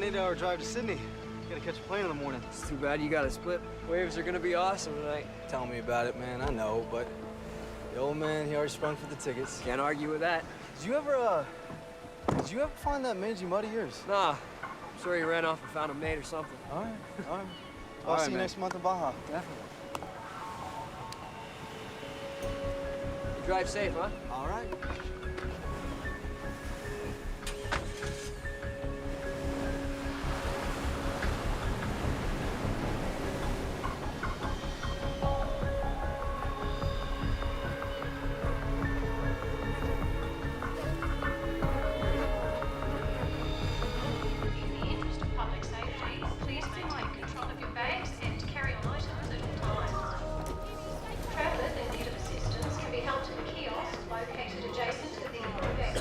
an 8-hour drive to Sydney. Gotta catch a plane in the morning. It's too bad you got to split. Waves are gonna be awesome tonight. Tell me about it, man. I know, but the old man, he already sprung for the tickets. Can't argue with that. Did you ever find that mangy mud of yours? Nah, I'm sure he ran off and found a mate or something. All right. All I'll right, see you man. next month in Baja. Definitely. You drive safe, huh? All right. In the interest of public safety, please maintain control of your bags and carry on items at all times. Travellers in need of assistance can be helped in a kiosk located adjacent to the baggage.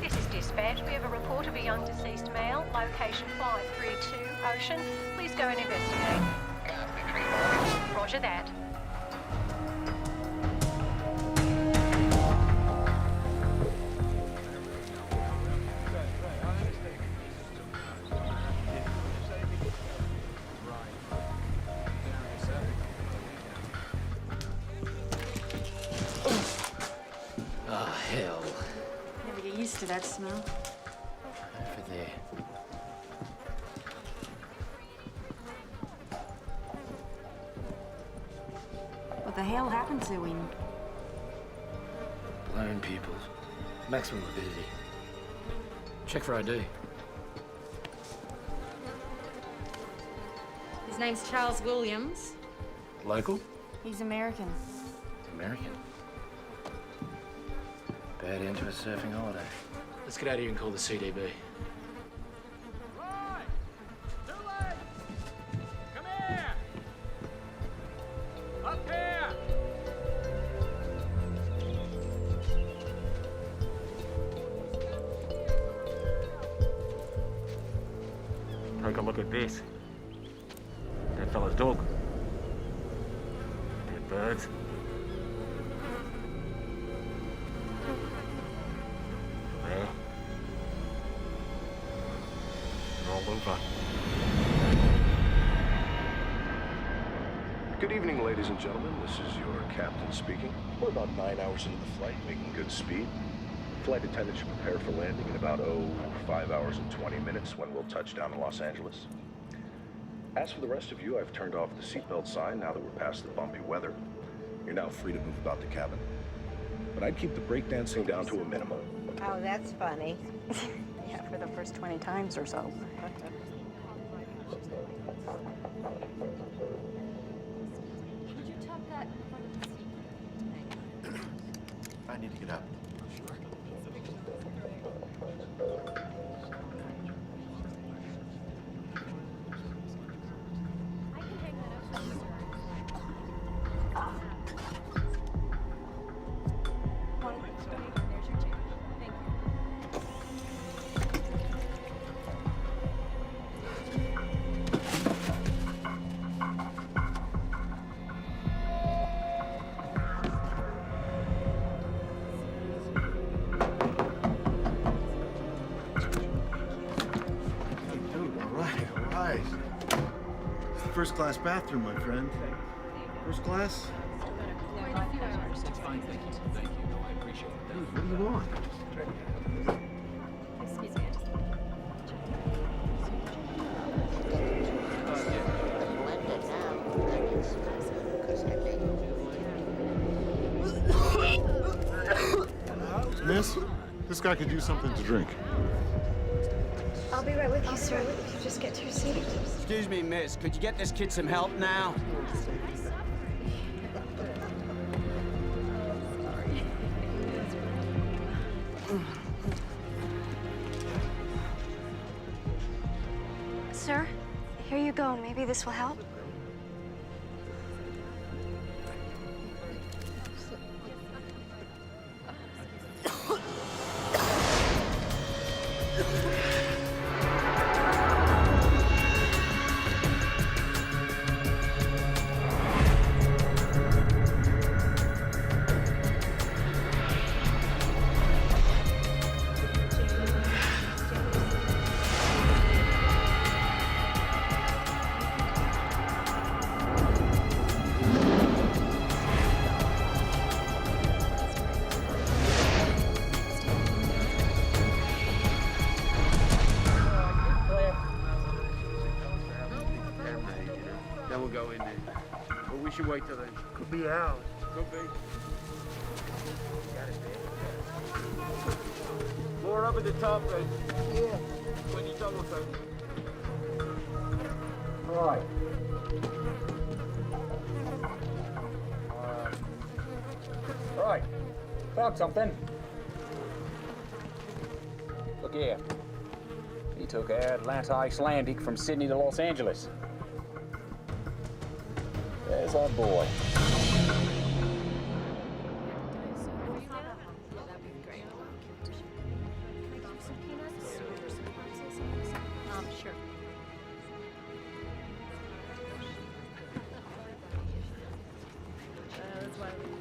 This is dispatch. We have a report of a young deceased male, location 532 Ocean. Please go and investigate. Roger that. Oh, hell. Never get used to that smell. Over there. What the hell happened to him? Blown pupils. Maximum avidity. Check for ID. His name's Charles Williams. Local? He's American. American. Bad end to a surfing holiday. Let's get out of here and call the CDB. Right! Too late! Come here! Up here! Take a look at this. That fella's dog. Dead birds. There. They're all over. Good evening, ladies and gentlemen. This is your captain speaking. We're about 9 hours into the flight, making good speed. Flight attendants should prepare for landing in about, 5 hours and 20 minutes when we'll touch down in Los Angeles. As for the rest of you, I've turned off the seatbelt sign now that we're past the bumpy weather. You're now free to move about the cabin. But I'd keep the breakdancing down to a minimum. Oh, that's funny. Yeah, for the first 20 times or so. I need to get up. First class bathroom, my friend. First class? It's fine, thank you. Thank you. No, I appreciate it. Dude, what do you want? Excuse me, Miss, this guy could use something to drink. I'll be right with you, sir. If you just get to your seat. Excuse me, miss. Could you get this kid some help now? Sir, here you go. Maybe this will help. don't you wait till then. Could be hours. Could be. More up at the top, then. Yeah. When you double take. All right. All right. Found something. Look here. He took Air Atlanta Icelandic from Sydney to Los Angeles. There's our boy. Sure.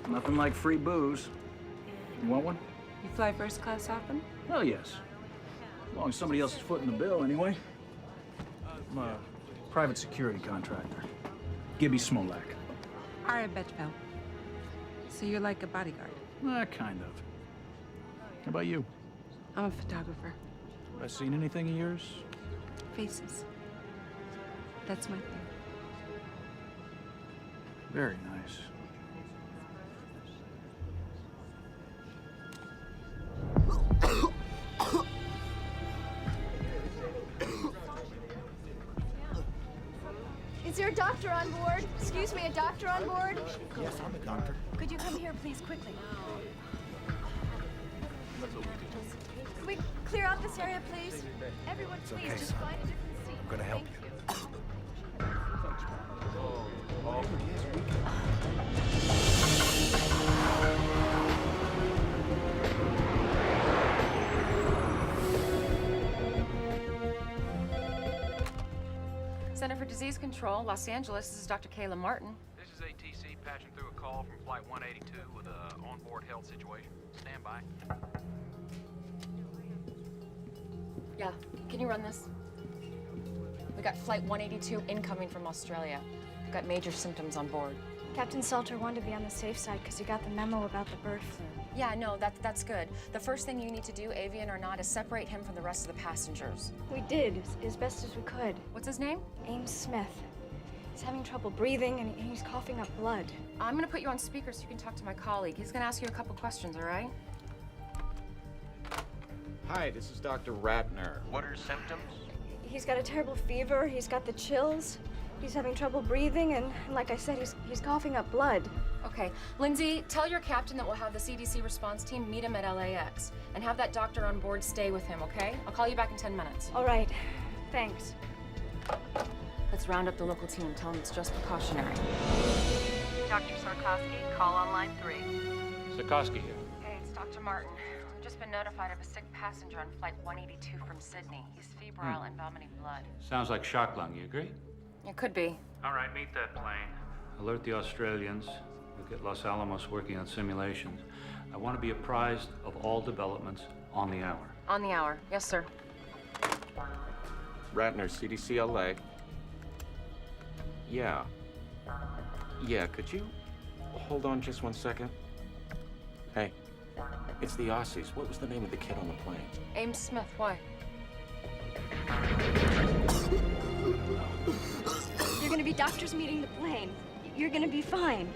Nothing like free booze. You want one? You fly first class often? Well, yes. As long as somebody else is footing the bill, anyway. I'm a private security contractor. Gibby Smolak. All right, Betchville. So you're like a bodyguard? Kind of. How about you? I'm a photographer. Have I seen anything of yours? Faces. That's my thing. Very nice. Is there a doctor on board? Excuse me, a doctor on board? Yes, I'm a doctor. Could you come here, please, quickly? Can we clear out this area, please? Everyone, please, okay, just son. find a different seat. I'm gonna help Thank Center for Disease Control, Los Angeles. This is Dr. Kayla Martin. This is ATC patching through a call from Flight 182 with an onboard health situation. Stand by. Yeah, can you run this? We got Flight 182 incoming from Australia. We've got major symptoms on board. Captain Salter wanted to be on the safe side because he got the memo about the bird flu. Yeah, no, that's good. The first thing you need to do, avian or not, is separate him from the rest of the passengers. We did, as best as we could. What's his name? Ames Smith. He's having trouble breathing and he's coughing up blood. I'm gonna put you on speaker so you can talk to my colleague. He's gonna ask you a couple questions, all right? Hi, this is Dr. Ratner. What are symptoms? He's got a terrible fever, he's got the chills, he's having trouble breathing, and like I said, he's coughing up blood. Okay, Lindsay, tell your captain that we'll have the CDC response team meet him at LAX and have that doctor on board stay with him, okay? I'll call you back in 10 minutes. All right, thanks. Let's round up the local team. Tell them it's just precautionary. Dr. Sarkowski, call on line 3. Sikorsky here. Hey, it's Dr. Martin. We've just been notified of a sick passenger on Flight 182 from Sydney. He's febrile and vomiting blood. Sounds like shock lung, you agree? It could be. All right, meet that plane. Alert the Australians. We'll get Los Alamos working on simulations. I want to be apprised of all developments on the hour. On the hour. Yes, sir. Ratner, CDC LA. Yeah. Yeah, could you hold on just 1 second? Hey, it's the Aussies. What was the name of the kid on the plane? Ames Smith, why? You're gonna be doctors meeting the plane. You're gonna be fine.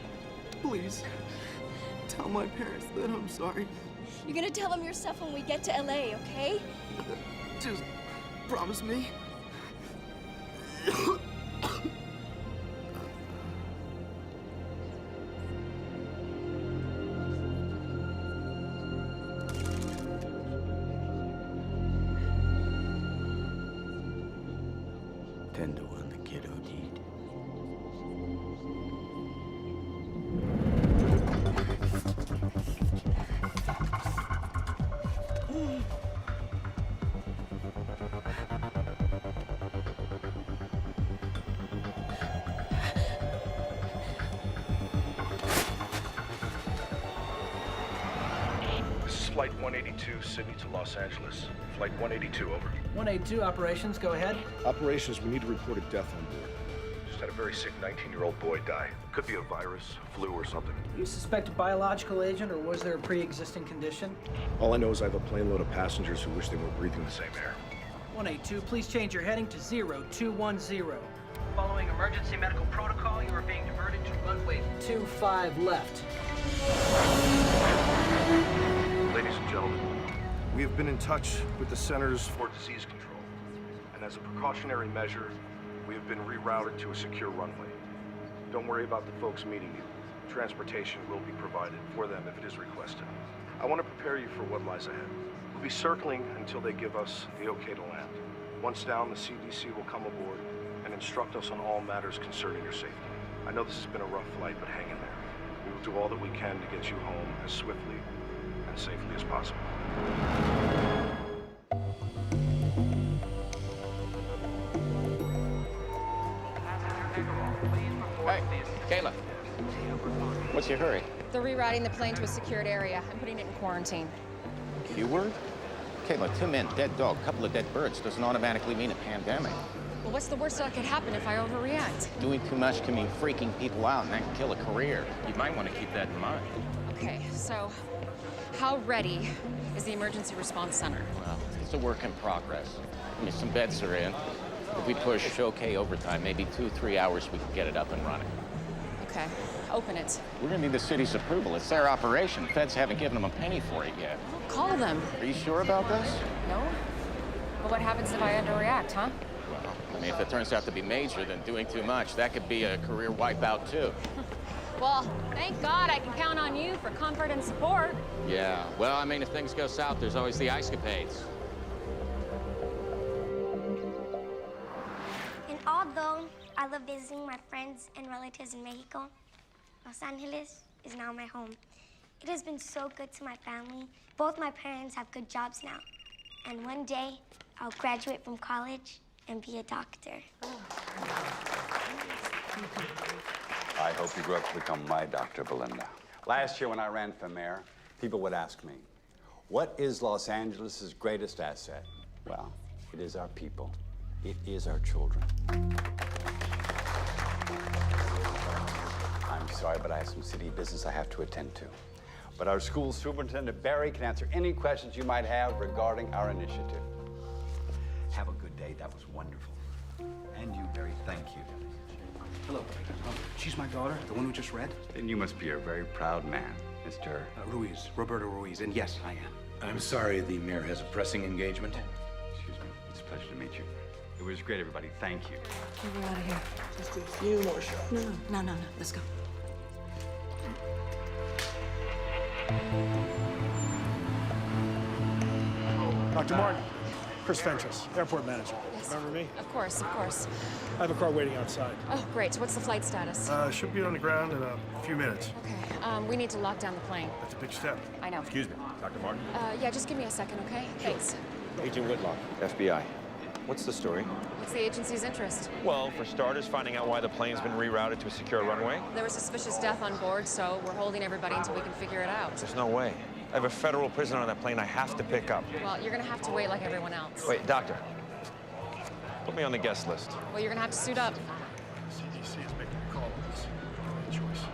Please, tell my parents that I'm sorry. You're gonna tell them yourself when we get to LA, okay? Just promise me. Tender when the kid OD'd. This is Flight 182, Sydney to Los Angeles. Flight 182, over. 182 operations, go ahead. Operations, we need to report a death on board. Just had a very sick 19-year-old boy die. Could be a virus, flu, or something. You suspect a biological agent, or was there a pre-existing condition? All I know is I have a plane load of passengers who wish they were breathing the same air. 182, please change your heading to 0210. Following emergency medical protocol, you are being diverted to runway 25 left. Ladies and gentlemen, we have been in touch with the Centers for Disease Control, and as a precautionary measure, we have been rerouted to a secure runway. Don't worry about the folks meeting you. Transportation will be provided for them if it is requested. I want to prepare you for what lies ahead. We'll be circling until they give us the okay to land. Once down, the CDC will come aboard and instruct us on all matters concerning your safety. I know this has been a rough flight, but hang in there. We will do all that we can to get you home as swiftly and safely as possible. Hey, Kayla. What's your hurry? They're rerouting the plane to a secured area. I'm putting it in quarantine. Q-word? Kayla, 2 men, dead dog, couple of dead birds doesn't automatically mean a pandemic. Well, what's the worst that could happen if I overreact? Doing too much can mean freaking people out, and that can kill a career. You might want to keep that in mind. Okay, so how ready is the emergency response center? Well, it's a work in progress. I mean, some beds are in. If we push okay overtime, maybe 2-3 hours, we can get it up and running. Okay, open it. We're gonna need the city's approval. It's their operation. Feds haven't given them a penny for it yet. Call them. Are you sure about this? No? But what happens if I underreact, huh? Well, I mean, if it turns out to be major, then doing too much, that could be a career wipeout, too. Well, thank God I can count on you for comfort and support. Yeah, well, I mean, if things go south, there's always the ice-capades. And although I love visiting my friends and relatives in Mexico, Los Angeles is now my home. It has been so good to my family. Both my parents have good jobs now. And one day, I'll graduate from college and be a doctor. I hope you grow up to become my Dr. Belinda. Last year when I ran for mayor, people would ask me, what is Los Angeles' greatest asset? Well, it is our people. It is our children. I'm sorry, but I have some city business I have to attend to. But our school superintendent, Barry, can answer any questions you might have regarding our initiative. Have a good day. That was wonderful. And you, Barry, thank you. Hello. She's my daughter, the one who just read? Then you must be a very proud man, Mr. Ruiz, Roberto Ruiz, and yes, I am. I'm sorry, the mayor has a pressing engagement. Excuse me. It's a pleasure to meet you. It was great, everybody. Thank you. Okay, we're out of here. Just a few more shots. No. Let's go. Dr. Martin, Chris Fentress, airport manager. Yes. Remember me? Of course. I have a car waiting outside. Oh, great. So what's the flight status? Should be on the ground in a few minutes. Okay. We need to lock down the plane. That's a big step. I know. Excuse me, Dr. Martin? Yeah, just give me a second, okay? Thanks. Agent Whitlock, FBI. What's the story? What's the agency's interest? Well, for starters, finding out why the plane's been rerouted to a secure runway. There was suspicious death on board, so we're holding everybody until we can figure it out. There's no way. I have a federal prisoner on that plane I have to pick up. Well, you're gonna have to wait like everyone else. Wait, doctor. Put me on the guest list. Well, you're gonna have to suit up. CDC is making a call on this. Choice.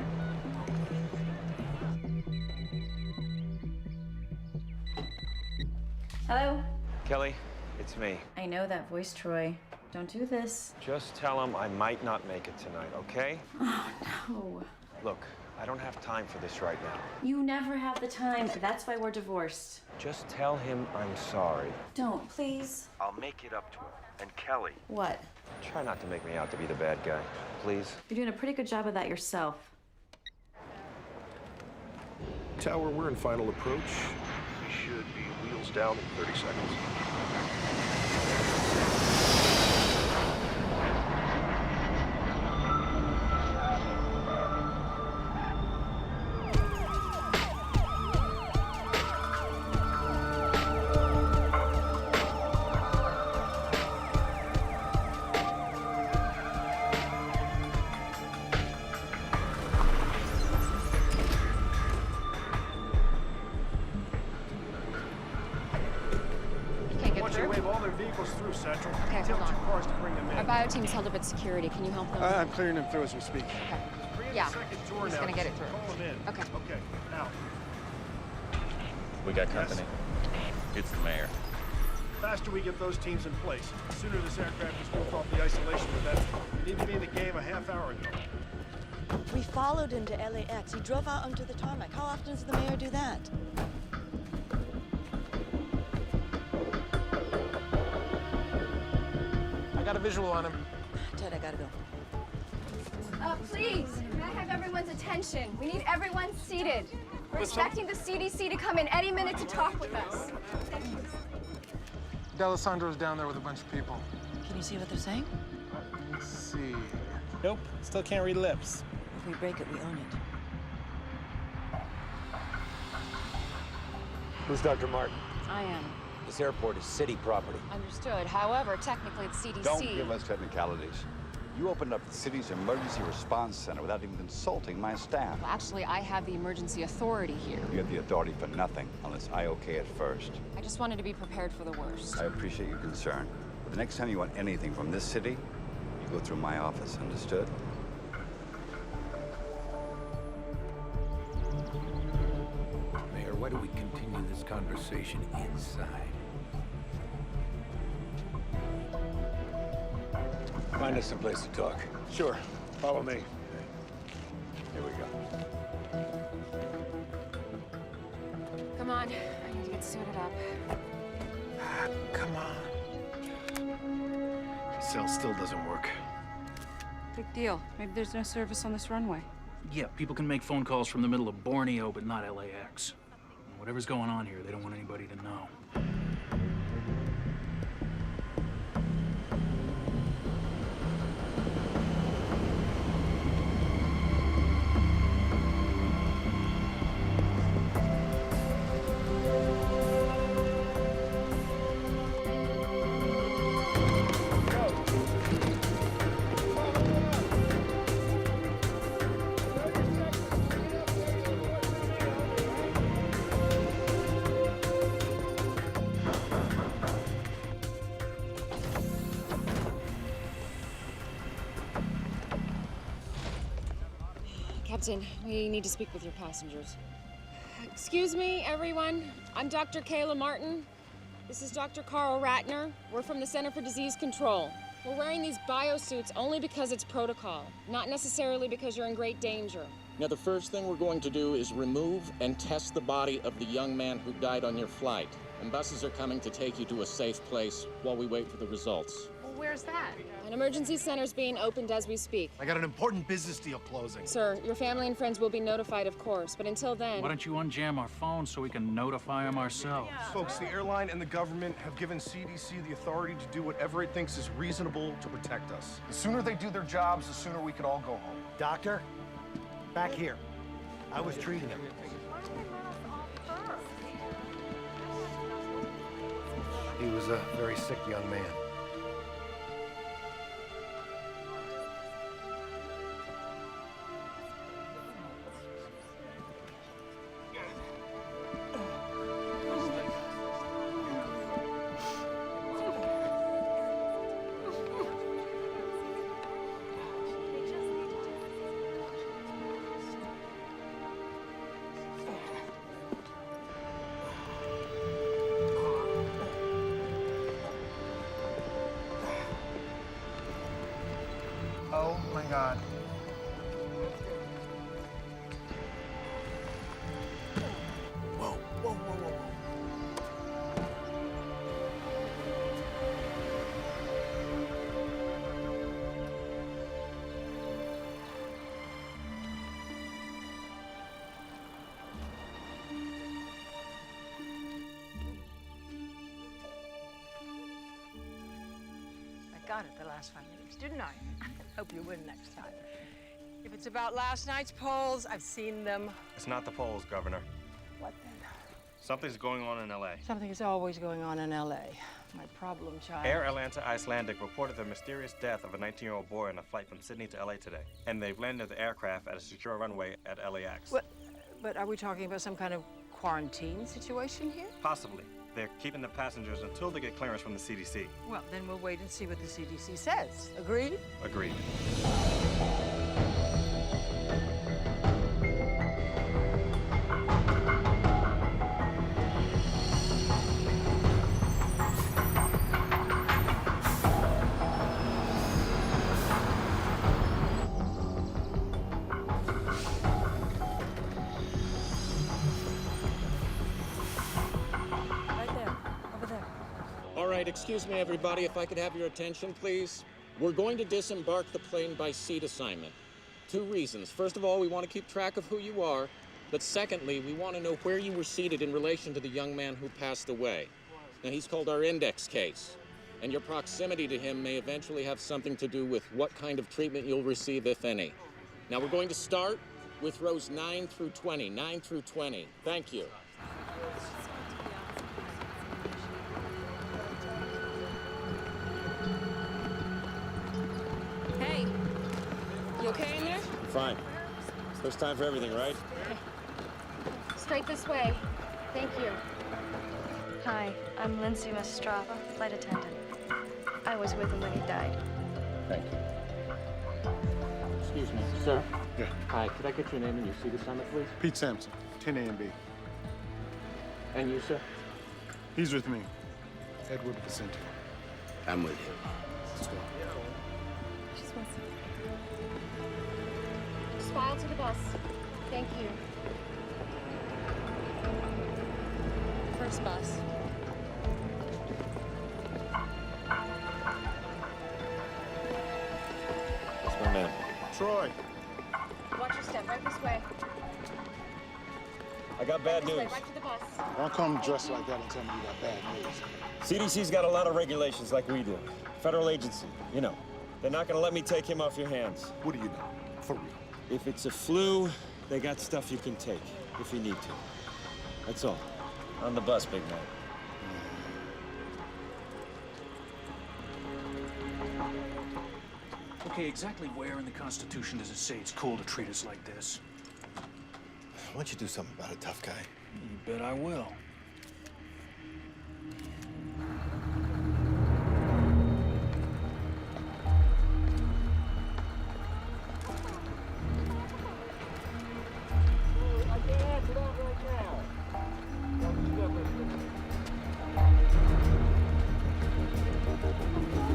Hello? Kelly, it's me. I know that voice, Troy. Don't do this. Just tell him I might not make it tonight, okay? Oh, no. Look, I don't have time for this right now. You never have the time. That's why we're divorced. Just tell him I'm sorry. Don't, please. I'll make it up to him. And Kelly. What? Try not to make me out to be the bad guy, please. You're doing a pretty good job of that yourself. Tower, we're in final approach. We should be wheels down in 30 seconds. Through Central. Okay, hold on. 2 cars to bring them in. Our bio team's held up at security. Can you help them? I'm clearing them through as we speak. Yeah. He's gonna get it through. Call them in. Okay. Okay. Now. We got company. It's the mayor. The faster we get those teams in place, the sooner this aircraft is moved off the isolation, the better. We need to be in the game a half hour ago. We followed him to LAX. He drove out onto the tarmac. How often does the mayor do that? I got a visual on him. Ted, I gotta go. Please, may I have everyone's attention? We need everyone seated. We're expecting the CDC to come in any minute to talk with us. D'Alessandro's down there with a bunch of people. Can you see what they're saying? Let's see. Nope, still can't read lips. If we break it, we own it. Who's Dr. Martin? I am. This airport is city property. Understood. However, technically it's CDC. Don't give us technicalities. You opened up the city's emergency response center without even consulting my staff. Well, actually, I have the emergency authority here. You have the authority for nothing unless I okay it first. I just wanted to be prepared for the worst. I appreciate your concern. But the next time you want anything from this city, you go through my office, understood? Mayor, why do we continue this conversation inside? Find us some place to talk. Sure. Follow me. Here we go. Come on. I need to get suited up. Come on. Cell still doesn't work. Big deal. Maybe there's no service on this runway. Yeah, people can make phone calls from the middle of Borneo, but not LAX. Whatever's going on here, they don't want anybody to know. Captain, we need to speak with your passengers. Excuse me, everyone. I'm Dr. Kayla Martin. This is Dr. Carl Ratner. We're from the Center for Disease Control. We're wearing these biosuits only because it's protocol, not necessarily because you're in great danger. Now, the first thing we're going to do is remove and test the body of the young man who died on your flight. And buses are coming to take you to a safe place while we wait for the results. Well, where's that? An emergency center's being opened as we speak. I got an important business deal closing. Sir, your family and friends will be notified, of course, but until then... Why don't you unjam our phones so we can notify them ourselves? Folks, the airline and the government have given CDC the authority to do whatever it thinks is reasonable to protect us. The sooner they do their jobs, the sooner we can all go home. Doctor, back here. I was treating him. He was a very sick young man. Oh my God. Whoa, whoa, whoa, whoa, whoa. I got it the last 5 minutes, didn't I? Hope you win next time. If it's about last night's polls, I've seen them. It's not the polls, Governor. What then? Something's going on in L.A. Something is always going on in L.A. My problem child. Air Atlanta Icelandic reported the mysterious death of a 19-year-old boy on a flight from Sydney to L.A. today. And they've landed the aircraft at a secure runway at LAX. But are we talking about some kind of quarantine situation here? Possibly. They're keeping the passengers until they get clearance from the CDC. Well, then we'll wait and see what the CDC says. Agreed? Agreed. right, excuse me, everybody, if I could have your attention, please. We're going to disembark the plane by seat assignment. 2 reasons. First of all, we want to keep track of who you are. But secondly, we want to know where you were seated in relation to the young man who passed away. Now, he's called our index case. And your proximity to him may eventually have something to do with what kind of treatment you'll receive, if any. Now, we're going to start with rows 9 through 20. 9 through 20. Thank you. Hey, you okay in there? Fine. First time for everything, right? Straight this way. Thank you. Hi, I'm Lindsay Mastrava, flight attendant. I was with him when he died. Thank you. Excuse me, sir. Yeah. Hi, could I get your name and your seat assignment, please? Pete Sampson, 10 A and B. And you, sir? He's with me. Edward Vicente. I'm with you. Let's go. Just file to the bus. Thank you. First bus. That's my man. Troy. Watch your step. Right this way. I got bad This way, news. right to the bus. Don't come dressed like that and tell me you got bad news. CDC's got a lot of regulations like we do. Federal agency, you know. They're not gonna let me take him off your hands. What do you know? For real. If it's a flu, they got stuff you can take if you need to. That's all. On the bus, big man. Okay, exactly where in the Constitution does it say it's cool to treat us like this? Why don't you do something about it, tough guy? You bet I will.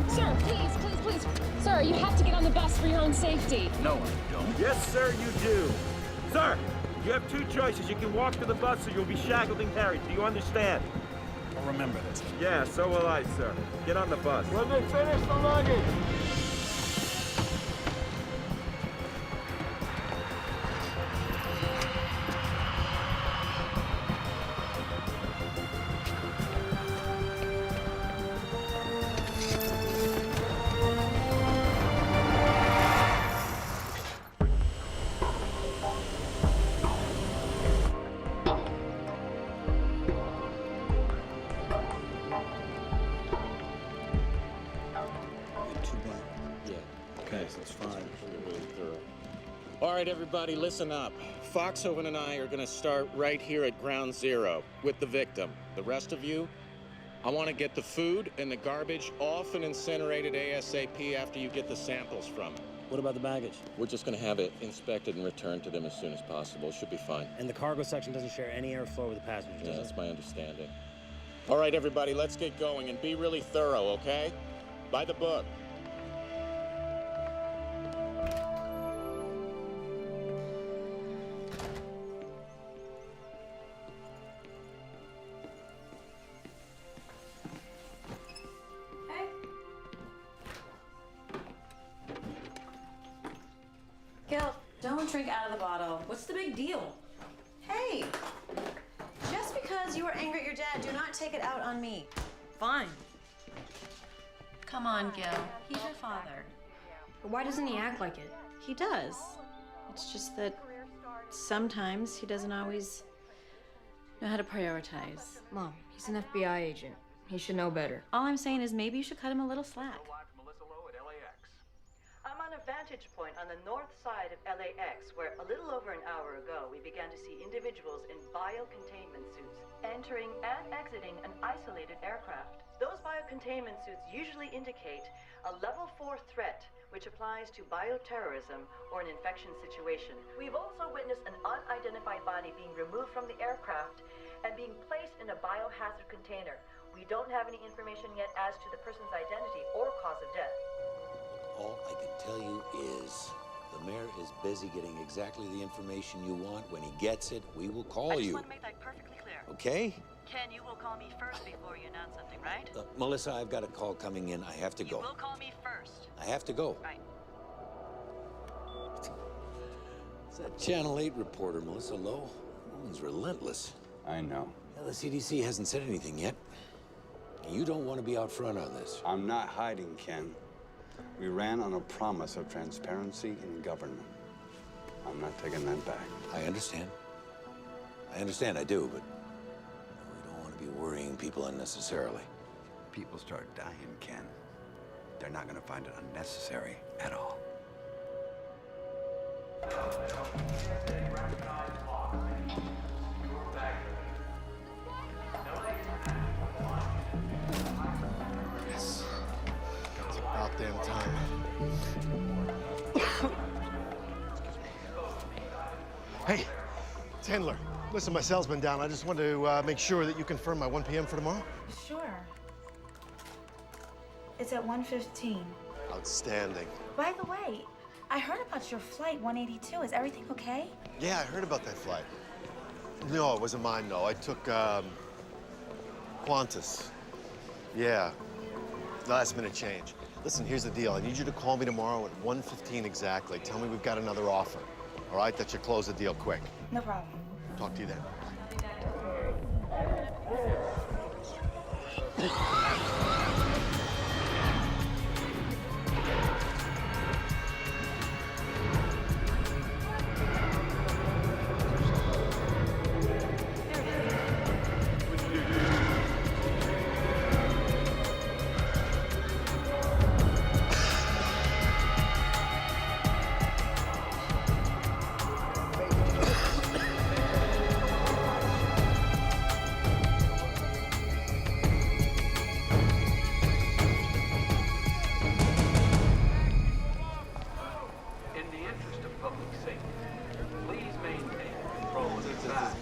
Sir, please, please, please. Sir, you have to get on the bus for your own safety. No, I don't. Yes, sir, you do. Sir, you have 2 choices. You can walk to the bus or you'll be shackled and carried. Do you understand? I'll remember this. Yeah, so will I, sir. Get on the bus. When they finish the luggage. All right, everybody, listen up. Foxhoven and I are going to start right here at ground zero with the victim. The rest of you, I want to get the food and the garbage off and incinerated ASAP after you get the samples from it. What about the baggage? We're just going to have it inspected and returned to them as soon as possible. It should be fine. And the cargo section doesn't share any airflow with the passengers, Yeah, does that's it? my understanding. All right, everybody, let's get going and be really thorough, okay? By the book. Gil, don't drink out of the bottle. What's the big deal? Hey, just because you were angry at your dad, do not take it out on me. Fine. Come on, Gil. He's your father. Why doesn't he act like it? He does. It's just that sometimes he doesn't always know how to prioritize. Mom, he's an FBI agent. He should know better. All I'm saying is maybe you should cut him a little slack. I'm on a vantage point on the north side of LAX, where a little over an hour ago, we began to see individuals in biocontainment suits entering and exiting an isolated aircraft. Those biocontainment suits usually indicate a level 4 threat, which applies to bioterrorism or an infection situation. We've also witnessed an unidentified body being removed from the aircraft and being placed in a biohazard container. We don't have any information yet as to the person's identity or cause of death. All I can tell you is the mayor is busy getting exactly the information you want. When he gets it, we will call I just you. want to make that perfectly clear. Okay? Ken, you will call me first before you announce something, right? Melissa, I've got a call coming in. I have to go. You will call me first. I have to go. Right. It's that Channel 8 reporter, Melissa Lowe. Woman's relentless. I know. Well, the CDC hasn't said anything yet. You don't want to be out front on this. I'm not hiding, Ken. We ran on a promise of transparency in government. I'm not taking that back. I understand. I do, but we don't want to be worrying people unnecessarily. People start dying, Ken. They're not going to find it unnecessary at all. Yes. It's about damn time. Hey, Tandler. Listen, my cell's been down. I just wanted to make sure that you confirm my 1 p.m. for tomorrow. Sure. It's at 1:15. Outstanding. By the way, I heard about your flight 182. Is everything okay? Yeah, I heard about that flight. No, it wasn't mine, though. I took, Qantas. Yeah. Last minute change. Listen, here's the deal. I need you to call me tomorrow at 1:15 exactly. Tell me we've got another offer. All right? That should close the deal quick. No problem. Talk to you then.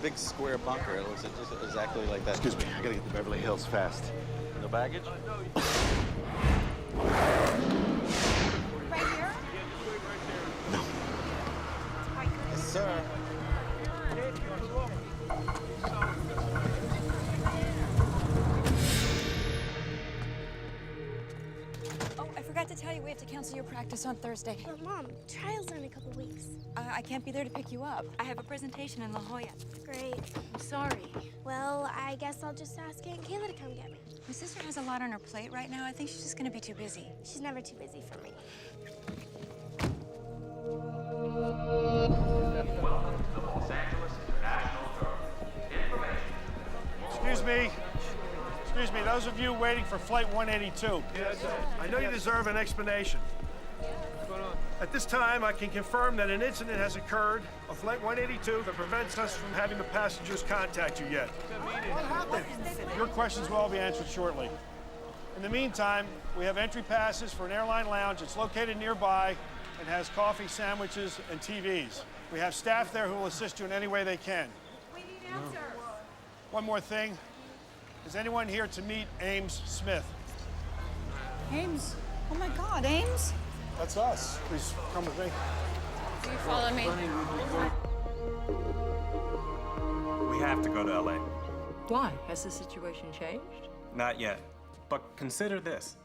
Big square bunker. It looks just exactly like that. Excuse me, I gotta get to Beverly Hills fast. No baggage? Right here? No. Yes, sir. Oh, I forgot to tell you we have to cancel your practice on Thursday. But Mom, trial's in a couple weeks. I can't be there to pick you up. I have a presentation in La Jolla. Great. I'm sorry. Well, I guess I'll just ask Aunt Kayla to come get me. My sister has a lot on her plate right now. I think she's just gonna be too busy. She's never too busy for me. Welcome to the Los Angeles International Terminal. Information. Excuse me, those of you waiting for Flight 182. Yes, sir. I know you deserve an explanation. At this time, I can confirm that an incident has occurred on Flight 182 that prevents us from having the passengers contact you yet. What happened? Your questions will all be answered shortly. In the meantime, we have entry passes for an airline lounge. It's located nearby and has coffee, sandwiches, and TVs. We have staff there who will assist you in any way they can. We need answers. One more thing. Is anyone here to meet Ames Smith? Ames? Oh my God, Ames? That's us. Please come with me. Do you follow me? We have to go to LA. Why? Has the situation changed? Not yet. But consider this.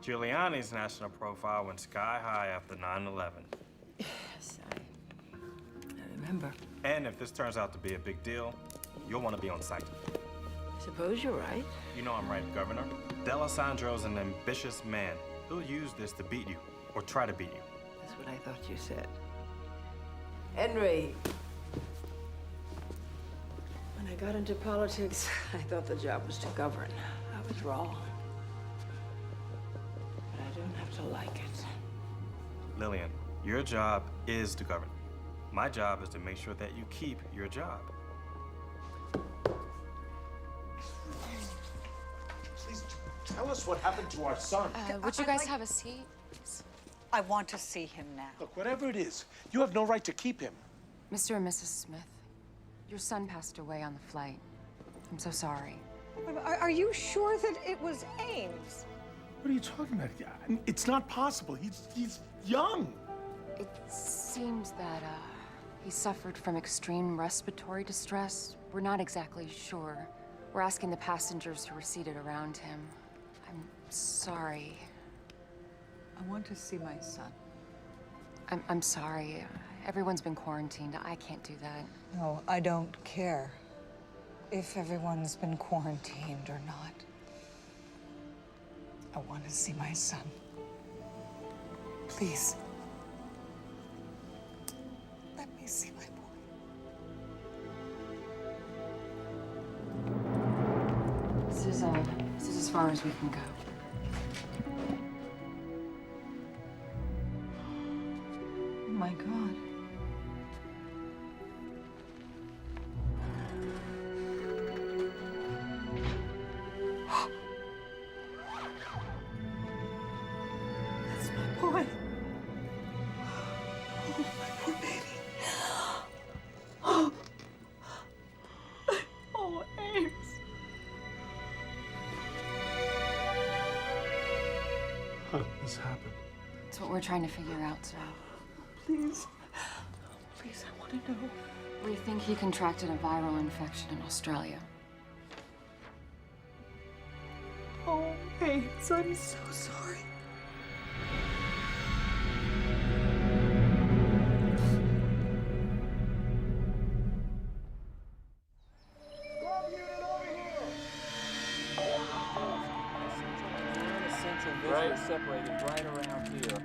Giuliani's national profile went sky high after 9/11. Yes, I remember. And if this turns out to be a big deal, you'll want to be on site. I suppose you're right. You know I'm right, Governor. D'Alessandro's an ambitious man. He'll use this to beat you, or try to beat you. That's what I thought you said. Henry, when I got into politics, I thought the job was to govern. I was wrong. But I don't have to like it. Lillian, your job is to govern. My job is to make sure that you keep your job. Please tell us what happened to our son. Would you guys have a seat? I want to see him now. Look, whatever it is, you have no right to keep him. Mr. and Mrs. Smith, your son passed away on the flight. I'm so sorry. Are you sure that it was Ames? What are you talking about? It's not possible. He's young. It seems that he suffered from extreme respiratory distress. We're not exactly sure. We're asking the passengers who were seated around him. I I'm sorry. I want to see my son. I'm sorry. Everyone's been quarantined. I can't do that. No, I don't care if everyone's been quarantined or not. I want to see my son. Please. Let me see my boy. This is as far as we can go. Oh my God. That's my boy. Oh, my poor baby. Oh, Ames. How did this happen? It's what we're trying to figure out, sir. Please. Please, I want to know. We think he contracted a viral infection in Australia. Oh, Ames, I'm so sorry. Right. Separated right around here.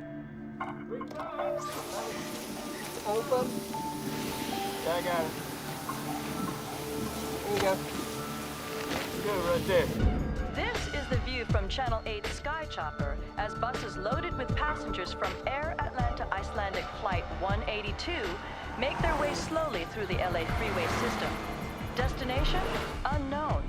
It's open. Yeah, I got it. There you go. Good, right there. This is the view from Channel 8's Sky Chopper as buses loaded with passengers from Air Atlanta Icelandic Flight 182 make their way slowly through the LA freeway system. Destination? Unknown.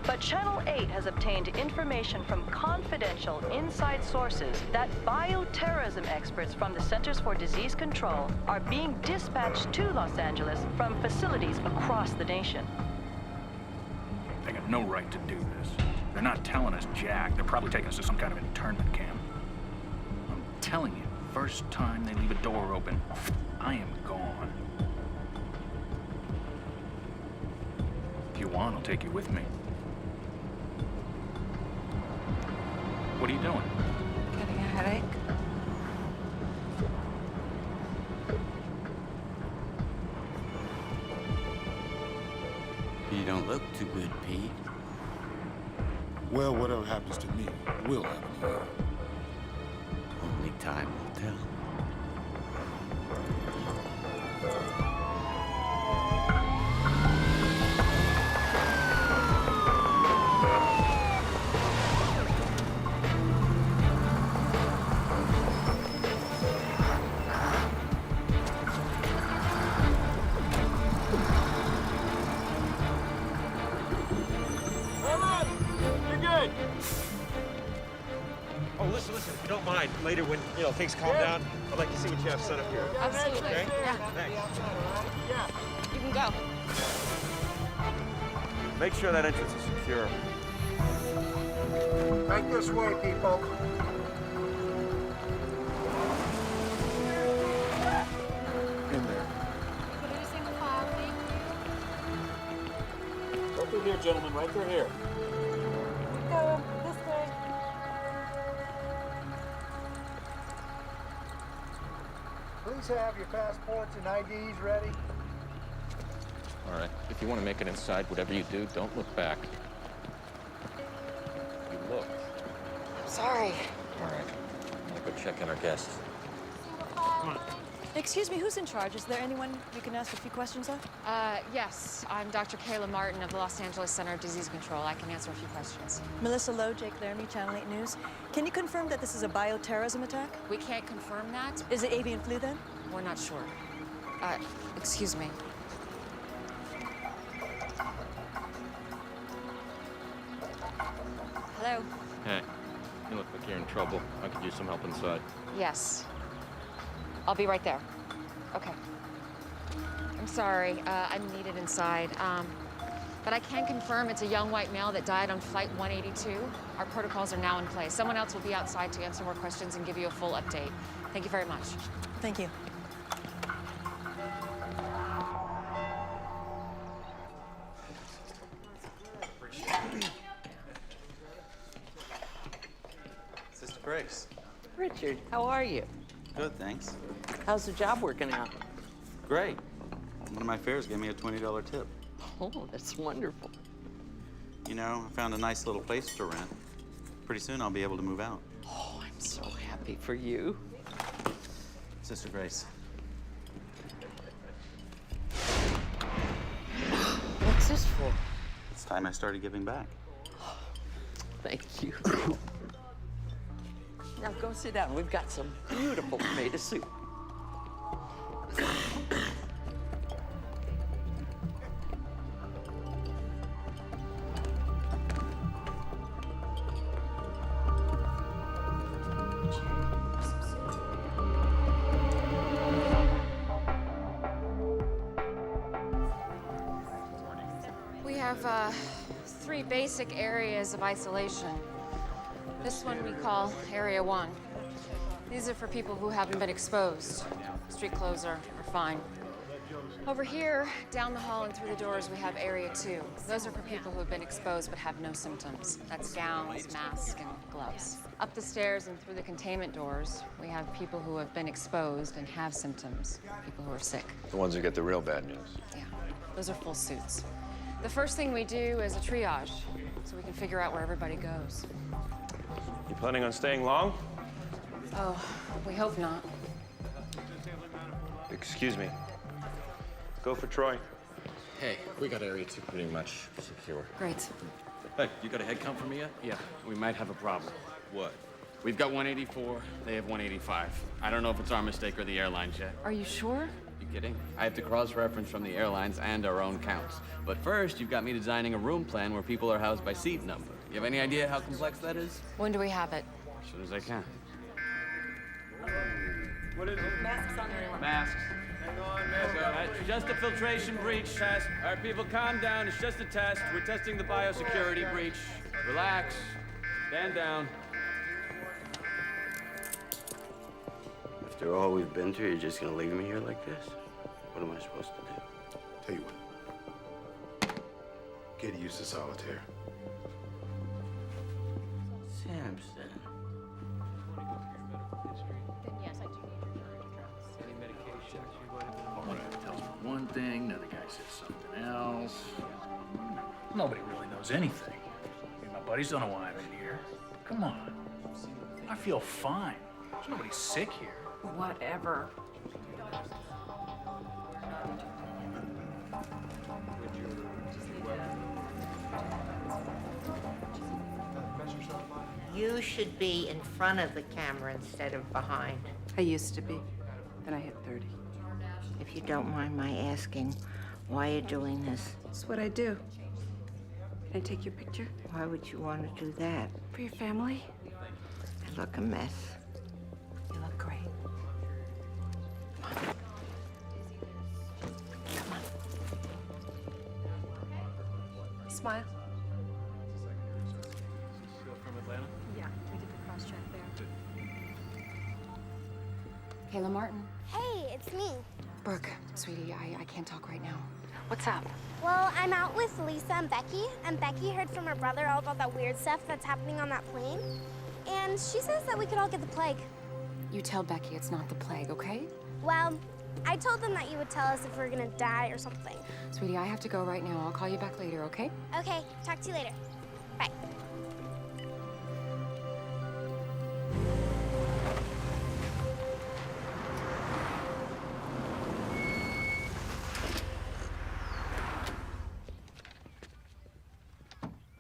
But Channel 8 has obtained information from confidential inside sources that bioterrorism experts from the Centers for Disease Control are being dispatched to Los Angeles from facilities across the nation. They got no right to do this. They're not telling us jack. They're probably taking us to some kind of internment camp. I'm telling you, first time they leave a door open, I am gone. If you want, I'll take you with me. What are you doing? Getting a headache? You don't look too good, Pete. Well, whatever happens to me will happen to you. Only time will tell. Oh, listen, if you don't mind, later when, things calm down, I'd like to see what you have set up here. Absolutely. Okay? Yeah. Thanks. You can go. Make sure that entrance is secure. Right this way, people. In there. Right through here, gentlemen, right through here. Go this way. Please have your passports and IDs ready. All right. If you want to make it inside, whatever you do, don't look back. You look. Sorry. All right. I'll go check in our guests. Come on. Excuse me, who's in charge? Is there anyone you can ask a few questions of? Yes. I'm Dr. Kayla Martin of the Los Angeles Center of Disease Control. I can answer a few questions. Melissa Lowe, Jake Laramie, Channel 8 News. Can you confirm that this is a bioterrorism attack? We can't confirm that. Is it avian flu then? We're not sure. Excuse me. Hello? Hey, you look like you're in trouble. I could use some help inside. Yes. I'll be right there. Okay. I'm sorry. I'm needed inside. But I can confirm it's a young white male that died on Flight 182. Our protocols are now in place. Someone else will be outside to answer more questions and give you a full update. Thank you very much. Thank you. Grace. Richard, how are you? Good, thanks. How's the job working out? Great. One of my fares gave me a $20 tip. Oh, that's wonderful. You know, I found a nice little place to rent. Pretty soon I'll be able to move out. Oh, I'm so happy for you. Sister Grace. What's this for? It's time I started giving back. Thank you. Now go sit down. We've got some beautiful tomato soup. We have 3 basic areas of isolation. This one we call Area 1. These are for people who haven't been exposed. Street clothes are fine. Over here, down the hall and through the doors, we have Area 2. Those are for people who have been exposed but have no symptoms. That's gowns, masks, and gloves. Up the stairs and through the containment doors, we have people who have been exposed and have symptoms, people who are sick. The ones who get the real bad news. Yeah, those are full suits. The first thing we do is a triage, so we can figure out where everybody goes. You planning on staying long? Oh, we hope not. Excuse me. Go for Troy. Hey, we got Area 2 pretty much secure. Great. Hey, you got a head count for me yet? Yeah, we might have a problem. What? We've got 184, they have 185. I don't know if it's our mistake or the airlines yet. Are you sure? You kidding? I have to cross-reference from the airlines and our own counts. But first, you've got me designing a room plan where people are housed by seat number. You have any idea how complex that is? When do we have it? As soon as I can. What is it? Masks on everyone. Masks. Hang on, It's just a filtration breach test. All right, people, calm down. It's just a test. We're testing the biosecurity breach. Relax. Stand down. After all we've been through, you're just gonna leave me here like this? What am I supposed to do? Tell you what. Get used to solitaire. Samson. Yes, I do need your current address. Any medication? One guy tells me one thing, another guy says something else. Nobody really knows anything. I mean, my buddies don't know why I'm in here. Come on. I feel fine. There's nobody sick here. Whatever. You should be in front of the camera instead of behind. I used to be. Then I hit 30. If you don't mind my asking, why you're doing this? It's what I do. Can I take your picture? Why would you want to do that? For your family? I look a mess. You look great. Smile. From Atlanta? Yeah, we did the cross-check there. Kayla Martin. Hey, it's me. Brooke, sweetie, I can't talk right now. What's up? Well, I'm out with Lisa and Becky heard from her brother all about that weird stuff that's happening on that plane. And she says that we could all get the plague. You tell Becky it's not the plague, okay? Well, I told them that you would tell us if we're gonna die or something. Sweetie, I have to go right now. I'll call you back later, okay? Okay, talk to you later. Bye.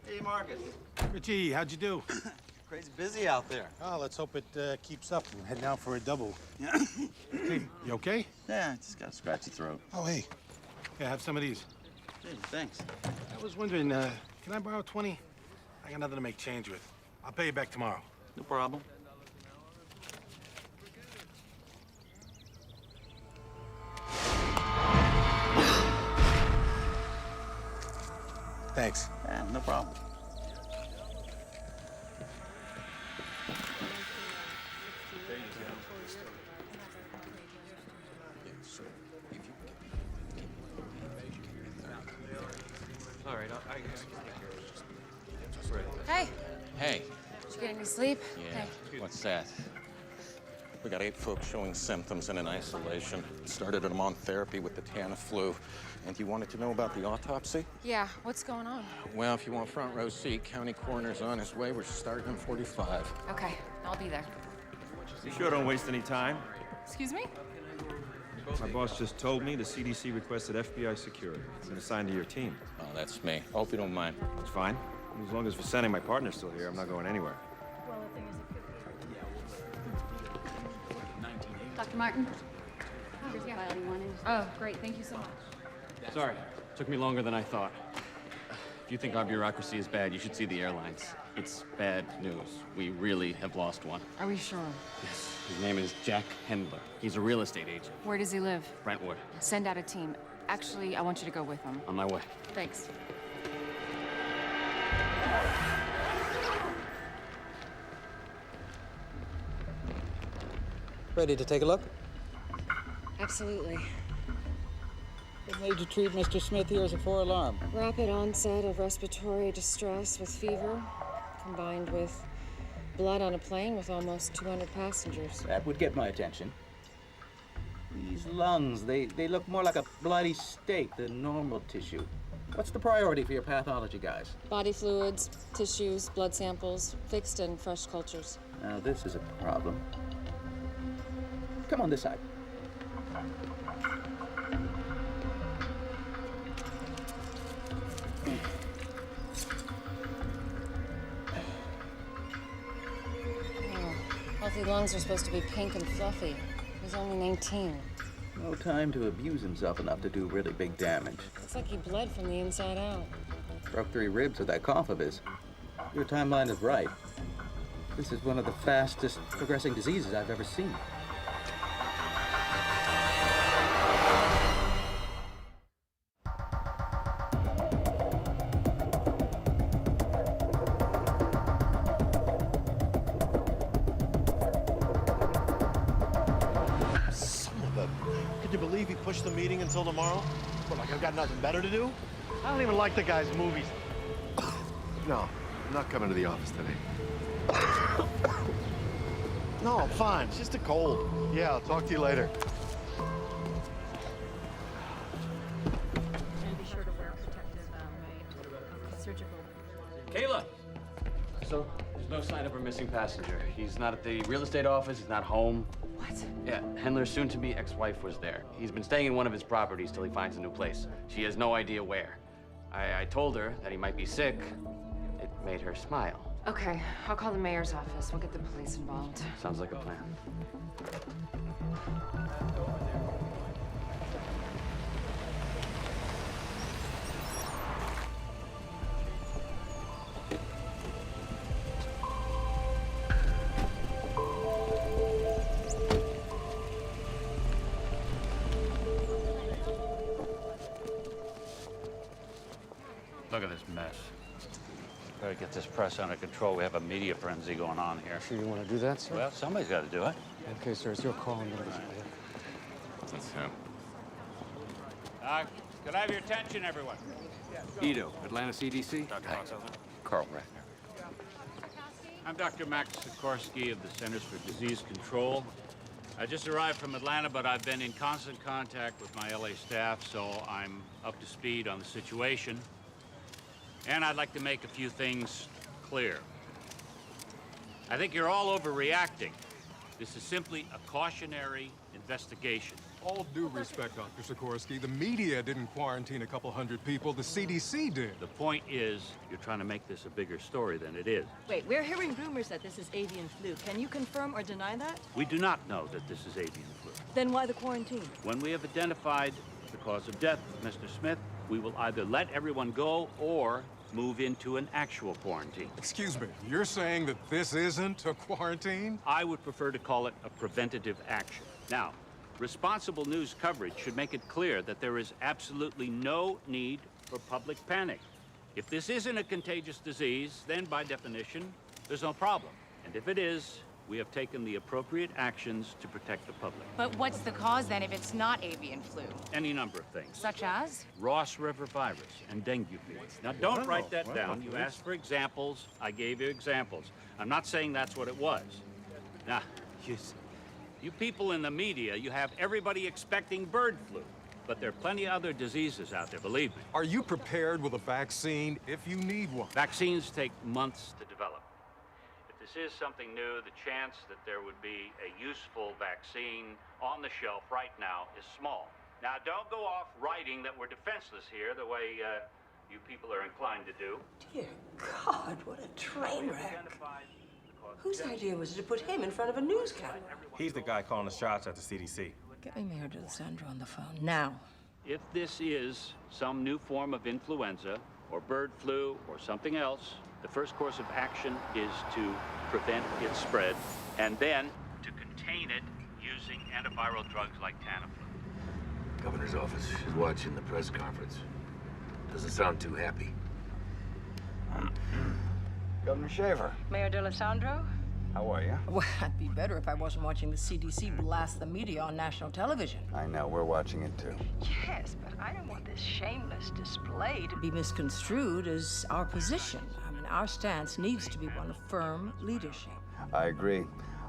Hey, Marcus. Richie, how'd you do? Crazy busy out there. Oh, let's hope it keeps up. I'm heading out for a double. Hey, you okay? Yeah, I just got a scratchy throat. Oh, hey. Yeah, have some of these. Hey, thanks. I was wondering, can I borrow 20? I got nothing to make change with. I'll pay you back tomorrow. No problem. Thanks. Yeah, no problem. All right, I can take care of it. Hey, Hey, did you get get any sleep? Yeah. What's that? We got 8 folks showing symptoms and in isolation. Started them on therapy with the Tamiflu. And you wanted to know about the autopsy? Yeah, what's going on? Well, if you want front row seat, county coroner's on his way. We're starting in 45. Okay, I'll be there. You sure don't waste any time. Excuse me? My boss just told me the CDC requested FBI security. It's been assigned to your team. Oh, that's me. Hope you don't mind. It's fine. As long as Vincent, my partner's still here, I'm not going anywhere. Dr. Martin? Here's the file you wanted. Oh, great. Thank you so much. Sorry, took me longer than I thought. If you think our bureaucracy is bad, you should see the airlines. It's bad news. We really have lost one. Are we sure? Yes, his name is Jack Hendler. He's a real estate agent. Where does he live? Brentwood. Send out a team. Actually, I want you to go with him. On my way. Thanks. Ready to take a look? Absolutely. What made you treat Mr. Smith here as a 4-alarm? Rapid onset of respiratory distress with fever, combined with blood on a plane with almost 200 passengers. That would get my attention. These lungs, they look more like a bloody steak than normal tissue. What's the priority for your pathology guys? Body fluids, tissues, blood samples, fixed and fresh cultures. Now this is a problem. Come on this side. Healthy lungs are supposed to be pink and fluffy. He's only 19. No time to abuse himself enough to do really big damage. Looks like he bled from the inside out. Broke 3 ribs with that cough of his. Your timeline is right. This is one of the fastest progressing diseases I've ever seen. Could you believe he pushed the meeting until tomorrow? What, like I've got nothing better to do? I don't even like the guy's movies. No, I'm not coming to the office today. No, I'm fine. It's just a cold. Yeah, I'll talk to you later. And be sure to wear protective, surgical. Kayla! So, there's no sign of her missing passenger. He's not at the real estate office, he's not home. What? Yeah, Hendler's soon-to-be ex-wife was there. He's been staying in one of his properties till he finds a new place. She has no idea where. I told her that he might be sick. It made her smile. Okay, I'll call the mayor's office. We'll get the police involved. Sounds like a plan. Look at this mess. Better get this press under control. We have a media frenzy going on here. Sure you want to do that, sir? Well, somebody's got to do it. Okay, sir, it's your call. That's him. Could I have your attention, everyone? Ito, Atlanta CDC. Carl Ratner. I'm Dr. Max Sikorsky of the Centers for Disease Control. I just arrived from Atlanta, but I've been in constant contact with my LA staff, so I'm up to speed on the situation. And I'd like to make a few things clear. I think you're all overreacting. This is simply a cautionary investigation. All due respect, Dr. Sikorsky, the media didn't quarantine a couple hundred people, the CDC did. The point is, you're trying to make this a bigger story than it is. Wait, we're hearing rumors that this is avian flu. Can you confirm or deny that? We do not know that this is avian flu. Then why the quarantine? When we have identified the cause of death of Mr. Smith, we will either let everyone go or move into an actual quarantine. Excuse me, you're saying that this isn't a quarantine? I would prefer to call it a preventative action. Now, responsible news coverage should make it clear that there is absolutely no need for public panic. If this isn't a contagious disease, then by definition, there's no problem. And if it is, we have taken the appropriate actions to protect the public. But what's the cause then if it's not avian flu? Any number of things. Such as? Ross River virus and dengue fever. Now, don't write that down. You asked for examples. I gave you examples. I'm not saying that's what it was. Now, you people in the media, you have everybody expecting bird flu. But there are plenty of other diseases out there, believe me. Are you prepared with a vaccine if you need one? Vaccines take months to develop. If this is something new, the chance that there would be a useful vaccine on the shelf right now is small. Now, don't go off writing that we're defenseless here the way you people are inclined to do. Dear God, what a train wreck. Whose idea was it to put him in front of a news camera? He's the guy calling the shots at the CDC. Get me Mayor D'Alessandro on the phone now. If this is some new form of influenza or bird flu or something else, the first course of action is to prevent its spread and then to contain it using antiviral drugs like Tamiflu. Governor's office is watching the press conference. Doesn't sound too happy. Governor Shaver. Mayor D'Alessandro? How are you? Well, I'd be better if I wasn't watching the CDC blast the media on national television. I know, we're watching it too. Yes, but I don't want this shameless display to be misconstrued as our position. I mean, our stance needs to be one of firm leadership. I agree.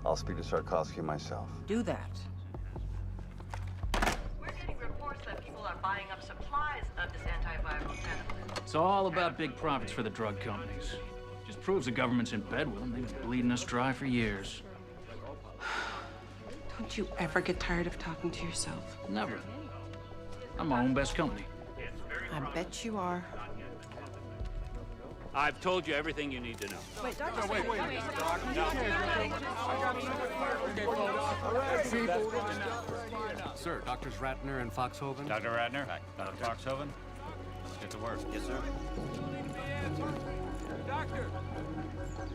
I'll speak to Sarkovsky myself. Do that. We're getting reports that people are buying up supplies of this antiviral Tamiflu. It's all about big profits for the drug companies. Just proves the government's in bed with them. They've been bleeding us dry for years. Don't you ever get tired of talking to yourself? Never. I'm my own best company. I bet you are. I've told you everything you need to know. Wait, Doctor, wait. Sir, Doctors Ratner and Foxhoven. Dr. Ratner? Dr. Foxhoven? Let's get to work. Yes, sir.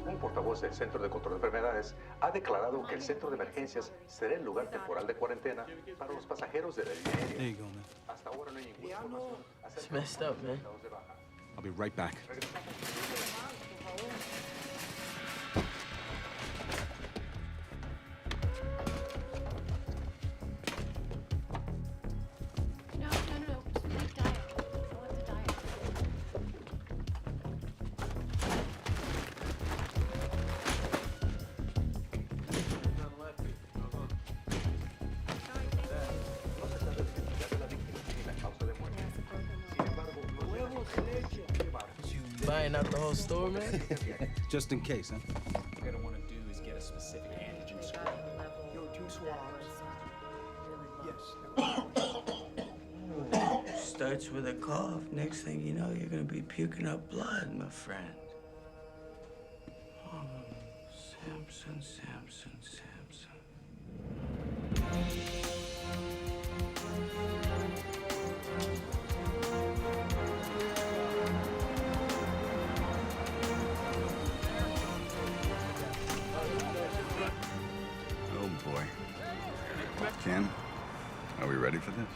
Un portavoz del Centro de Control de Enfermedades ha declarado que el centro de emergencias será el lugar temporal de cuarentena para los pasajeros de la línea aérea. There you go, man. Hasta ahora no hay ninguna información It's messed up, man. I'll be right back. No. Make diet. I want the diet. Buying out the whole store, man? Just in case, huh? What you're gonna want to do is get a specific antigen score. Yo, 2 swabs. Yes. Starts with a cough. Next thing you know, you're gonna be puking up blood, my friend. Oh, Samson. Oh boy. Ken, are we ready for this?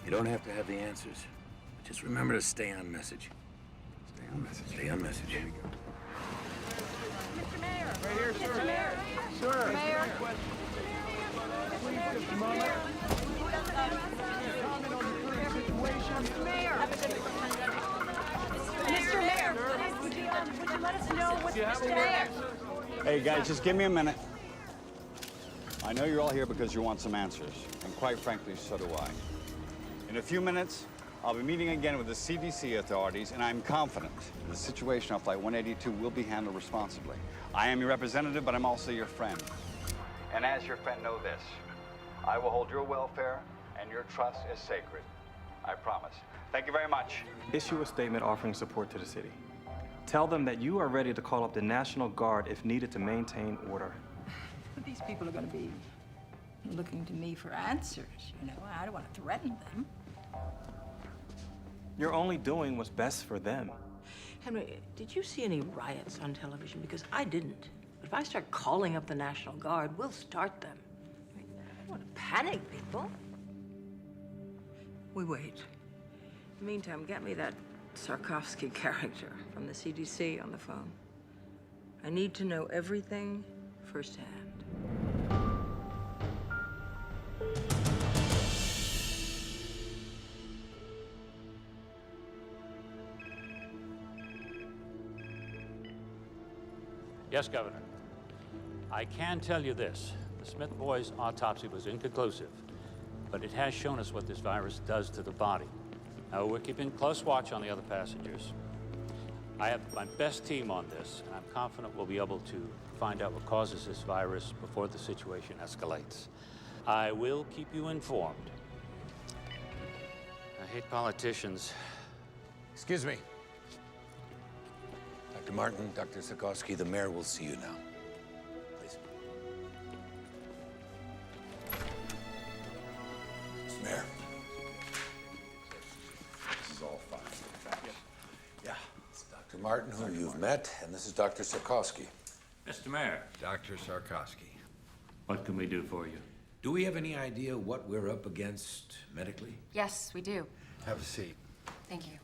You don't have to have the answers. Just remember to stay on message. Stay on message. Stay on message. Here we go. Mr. Mayor. Right here, sir. Mr. Mayor. Sir. Mayor. Mr. Mayor, would you let us know what's the status? Hey guys, just give me a minute. I know you're all here because you want some answers, and quite frankly, so do I. In a few minutes, I'll be meeting again with the CDC authorities, and I'm confident the situation on Flight 182 will be handled responsibly. I am your representative, but I'm also your friend. And as your friend, know this. I will hold your welfare and your trust is sacred. I promise. Thank you very much. Issue a statement offering support to the city. Tell them that you are ready to call up the National Guard if needed to maintain order. But these people are going to be looking to me for answers, you know. I don't want to threaten them. You're only doing what's best for them. Henry, did you see any riots on television? Because I didn't. But if I start calling up the National Guard, we'll start them. I don't want to panic people. We wait. In the meantime, get me that Sarkovsky character from the CDC on the phone. I need to know everything firsthand. Yes, Governor. I can tell you this. The Smith boys' autopsy was inconclusive, but it has shown us what this virus does to the body. Now, we're keeping close watch on the other passengers. I have my best team on this, and I'm confident we'll be able to find out what causes this virus before the situation escalates. I will keep you informed. I hate politicians. Excuse me. Dr. Martin, Dr. Sikorsky, the mayor will see you now. Please. Mr. Mayor. This is all fine. Yeah. It's Dr. Martin, who you've met, and this is Dr. Sikorsky. Mr. Mayor. Dr. Sikorsky. What can we do for you? Do we have any idea what we're up against medically? Yes, we do. Have a seat. Thank you.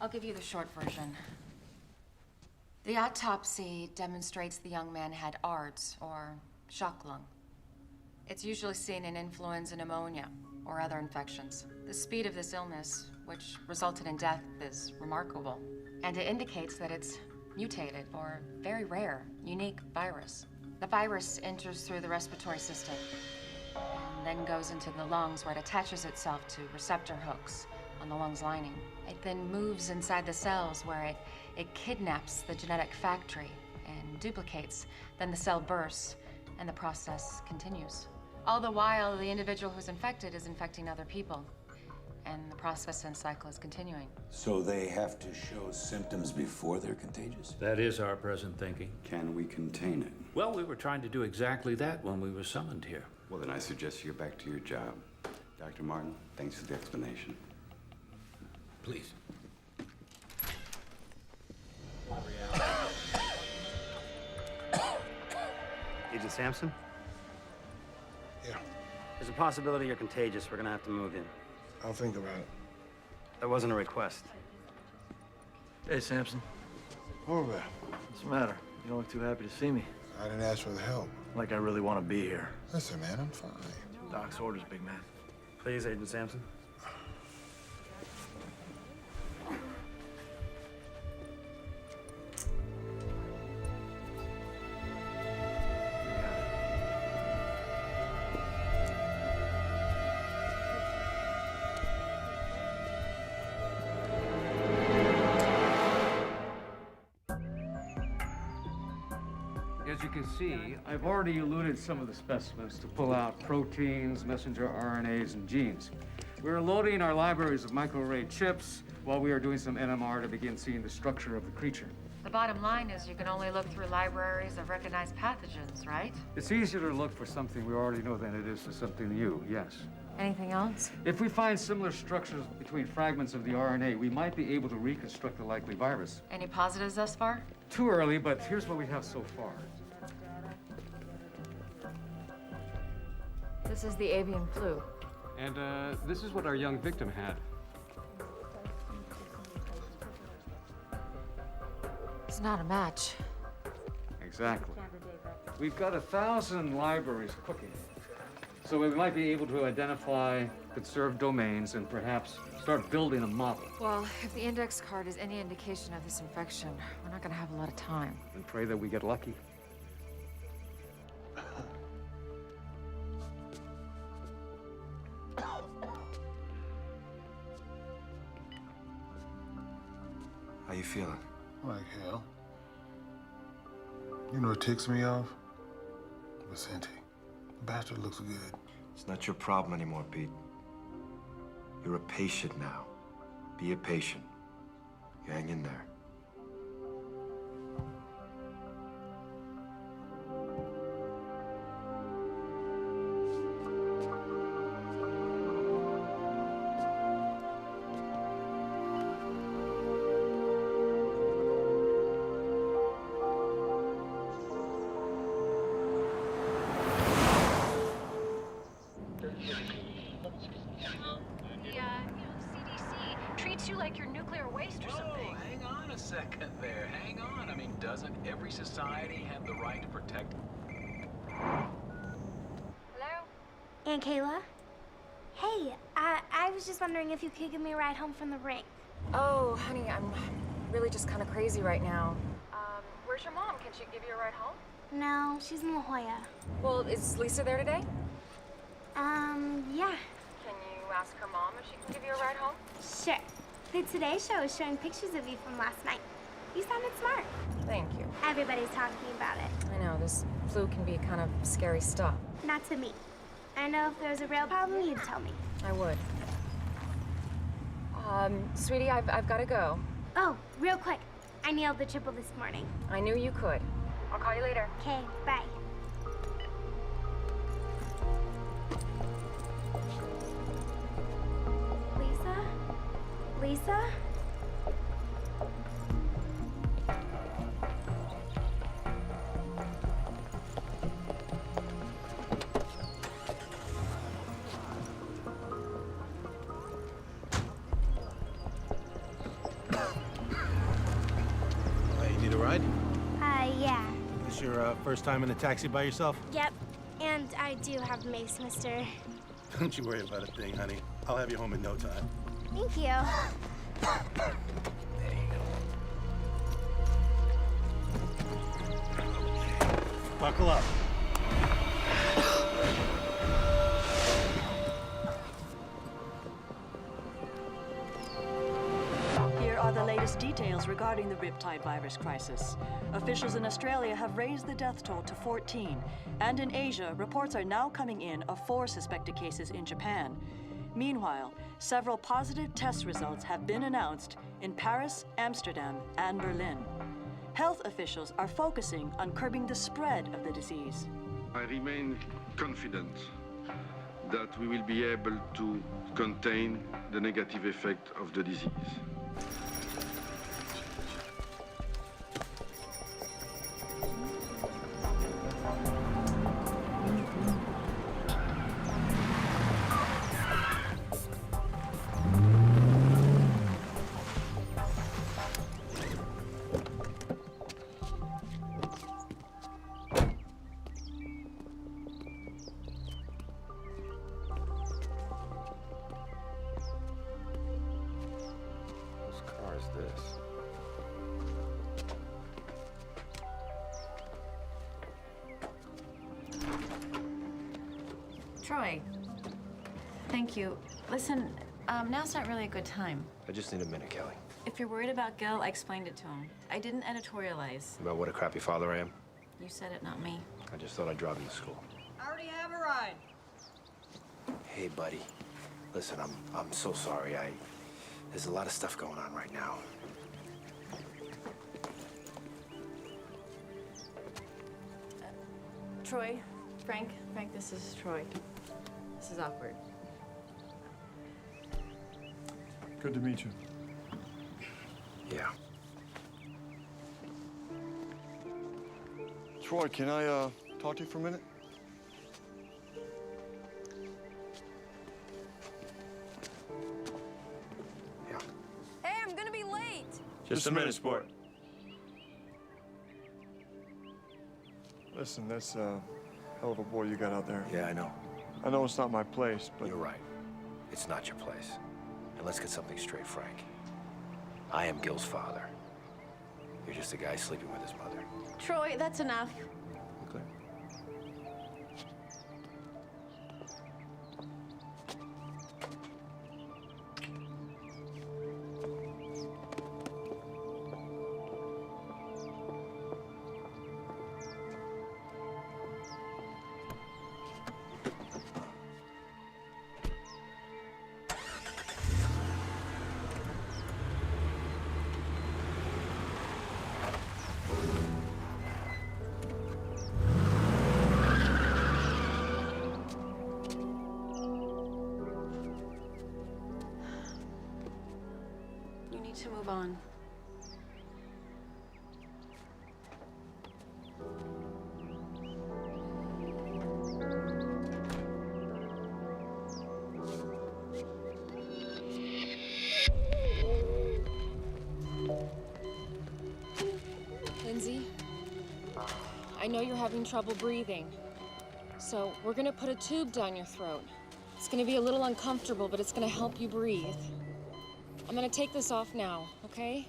I'll give you the short version. The autopsy demonstrates the young man had ARDS, or shock lung. It's usually seen in influenza pneumonia or other infections. The speed of this illness, which resulted in death, is remarkable. And it indicates that it's mutated or very rare, unique virus. The virus enters through the respiratory system and then goes into the lungs, where it attaches itself to receptor hooks on the lungs lining. It then moves inside the cells, where it kidnaps the genetic factory and duplicates. Then the cell bursts and the process continues. All the while, the individual who's infected is infecting other people, and the process and cycle is continuing. So they have to show symptoms before they're contagious? That is our present thinking. Can we contain it? Well, we were trying to do exactly that when we were summoned here. Well, then I suggest you get back to your job. Dr. Martin, thanks for the explanation. Please. Agent Sampson? Yeah. There's a possibility you're contagious. We're gonna have to move in. I'll think about it. That wasn't a request. Hey, Sampson. Over. What's the matter? You don't look too happy to see me. I didn't ask for the help. Like I really want to be here. Listen, man, I'm fine. Doc's orders, big man. Please, Agent Sampson. As you can see, I've already eluted some of the specimens to pull out proteins, messenger RNAs, and genes. We're loading our libraries of microarray chips while we are doing some NMR to begin seeing the structure of the creature. The bottom line is you can only look through libraries of recognized pathogens, right? It's easier to look for something we already know than it is for something new, yes. Anything else? If we find similar structures between fragments of the RNA, we might be able to reconstruct the likely virus. Any positives thus far? Too early, but here's what we have so far. This is the avian flu. And this is what our young victim had. It's not a match. Exactly. We've got 1,000 libraries cooking. So we might be able to identify conserved domains and perhaps start building a model. Well, if the index card is any indication of this infection, we're not gonna have a lot of time. And pray that we get lucky. How you feeling? Like hell. You know what ticks me off? Vicente. The bastard looks good. It's not your problem anymore, Pete. You're a patient now. Be a patient. You hang in there. CDC treats you like you're nuclear waste or something. Hang on Doesn't every society have the right to protect? Hello? Aunt Kayla? Hey, I was just wondering if you could give me a ride home from the rink. Oh, honey, I'm really just kind of crazy right now. Where's your mom? Can she give you a ride home? No, she's in La Jolla. Well, is Lisa there today? Yeah. Can you ask her mom if she can give you a ride home? Sure. The Today Show is showing pictures of you from last night. You sounded smart. Thank you. Everybody's talking about it. I know, this flu can be kind of scary stuff. Not to me. I know if there was a real problem, you'd tell me. I would. Sweetie, I've got to go. Oh, real quick. I nailed the triple this morning. I knew you could. I'll call you later. Okay, bye. Lisa? Lisa? You need a ride? Yeah. This your first time in a taxi by yourself? Yep. And I do have mace, mister. Don't you worry about a thing, honey. I'll have you home in no time. Thank you. Buckle up. Here are the latest details regarding the Riptide virus crisis. Officials in Australia have raised the death toll to 14, and in Asia, reports are now coming in of 4 suspected cases in Japan. Meanwhile, several positive test results have been announced in Paris, Amsterdam, and Berlin. Health officials are focusing on curbing the spread of the disease. I remain confident that we will be able to contain the negative effect of the disease. Troy, thank you. Listen, now's not really a good time. I just need a minute, Kelly. If you're worried about Gil, I explained it to him. I didn't editorialize. About what a crappy father I am? You said it, not me. I just thought I'd drive him to school. I already have a ride. Hey, buddy. Listen, I'm so sorry. There's a lot of stuff going on right now. Troy, Frank, this is Troy. This is awkward. Good to meet you. Yeah. Troy, can I talk to you for a minute? Hey, I'm gonna be late. Just a minute, sport. Listen, that's a hell of a boy you got out there. Yeah, I know. I know it's not my place, but... You're right. It's not your place. And let's get something straight, Frank. I am Gil's father. You're just a guy sleeping with his mother. Troy, that's enough. Okay. You need to move on. Lindsay, I know you're having trouble breathing. So we're gonna put a tube down your throat. It's gonna be a little uncomfortable, but it's gonna help you breathe. I'm gonna take this off now, okay?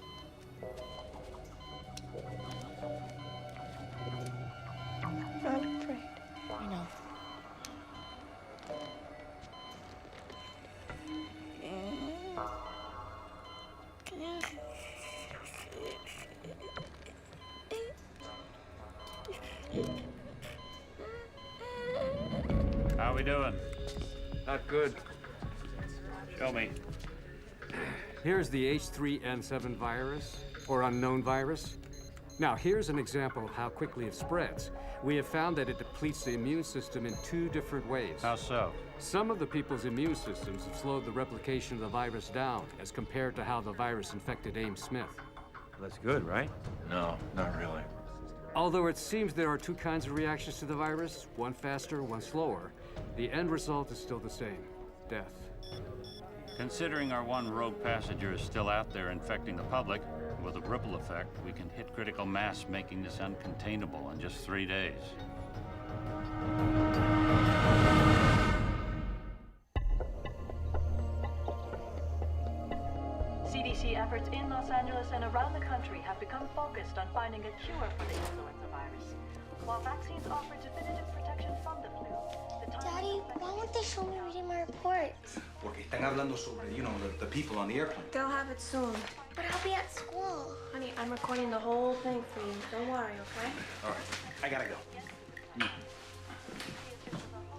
I'm not afraid. I know. How we doing? Not good. Show me. Here's the H3N7 virus, or unknown virus. Now, here's an example of how quickly it spreads. We have found that it depletes the immune system in 2 different ways. How so? Some of the people's immune systems have slowed the replication of the virus down as compared to how the virus infected Ames Smith. That's good, right? No, not really. Although it seems there are 2 kinds of reactions to the virus, one faster, one slower, the end result is still the same: death. Considering our one rogue passenger is still out there infecting the public, with a ripple effect, we can hit critical mass, making this uncontainable in just 3 days. CDC efforts in Los Angeles and around the country have become focused on finding a cure for the influenza virus. While vaccines offer definitive protection from the flu, the time... Daddy, why won't they show me reading my reports? Porque están hablando sobre, the people on the airplane. They'll have it soon. But I'll be at school. Honey, I'm recording the whole thing for you. Don't worry, okay? All right, I gotta go.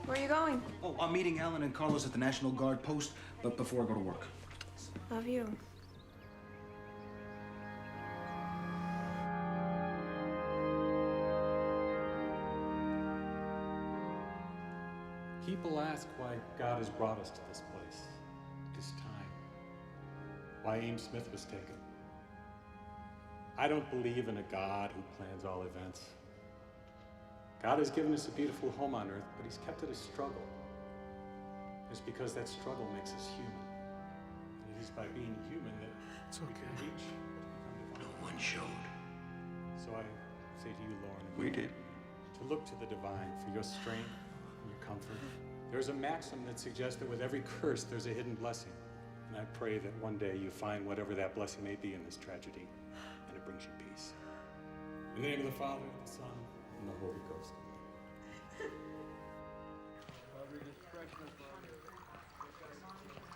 Where are you going? Oh, I'm meeting Ellen and Carlos at the National Guard post, but before I go to work. Love you. People ask why God has brought us to this place, this time, why Ames Smith was taken. I don't believe in a God who plans all events. God has given us a beautiful home on earth, but he's kept it a struggle. It's because that struggle makes us human. And it is by being human that we can reach. No one showed. So I say to you, Lauren, We did. to look to the divine for your strength and your comfort. There's a maxim that suggests that with every curse, there's a hidden blessing. And I pray that one day you find whatever that blessing may be in this tragedy, and it brings you peace. In the name of the Father, the Son, and the Holy Ghost.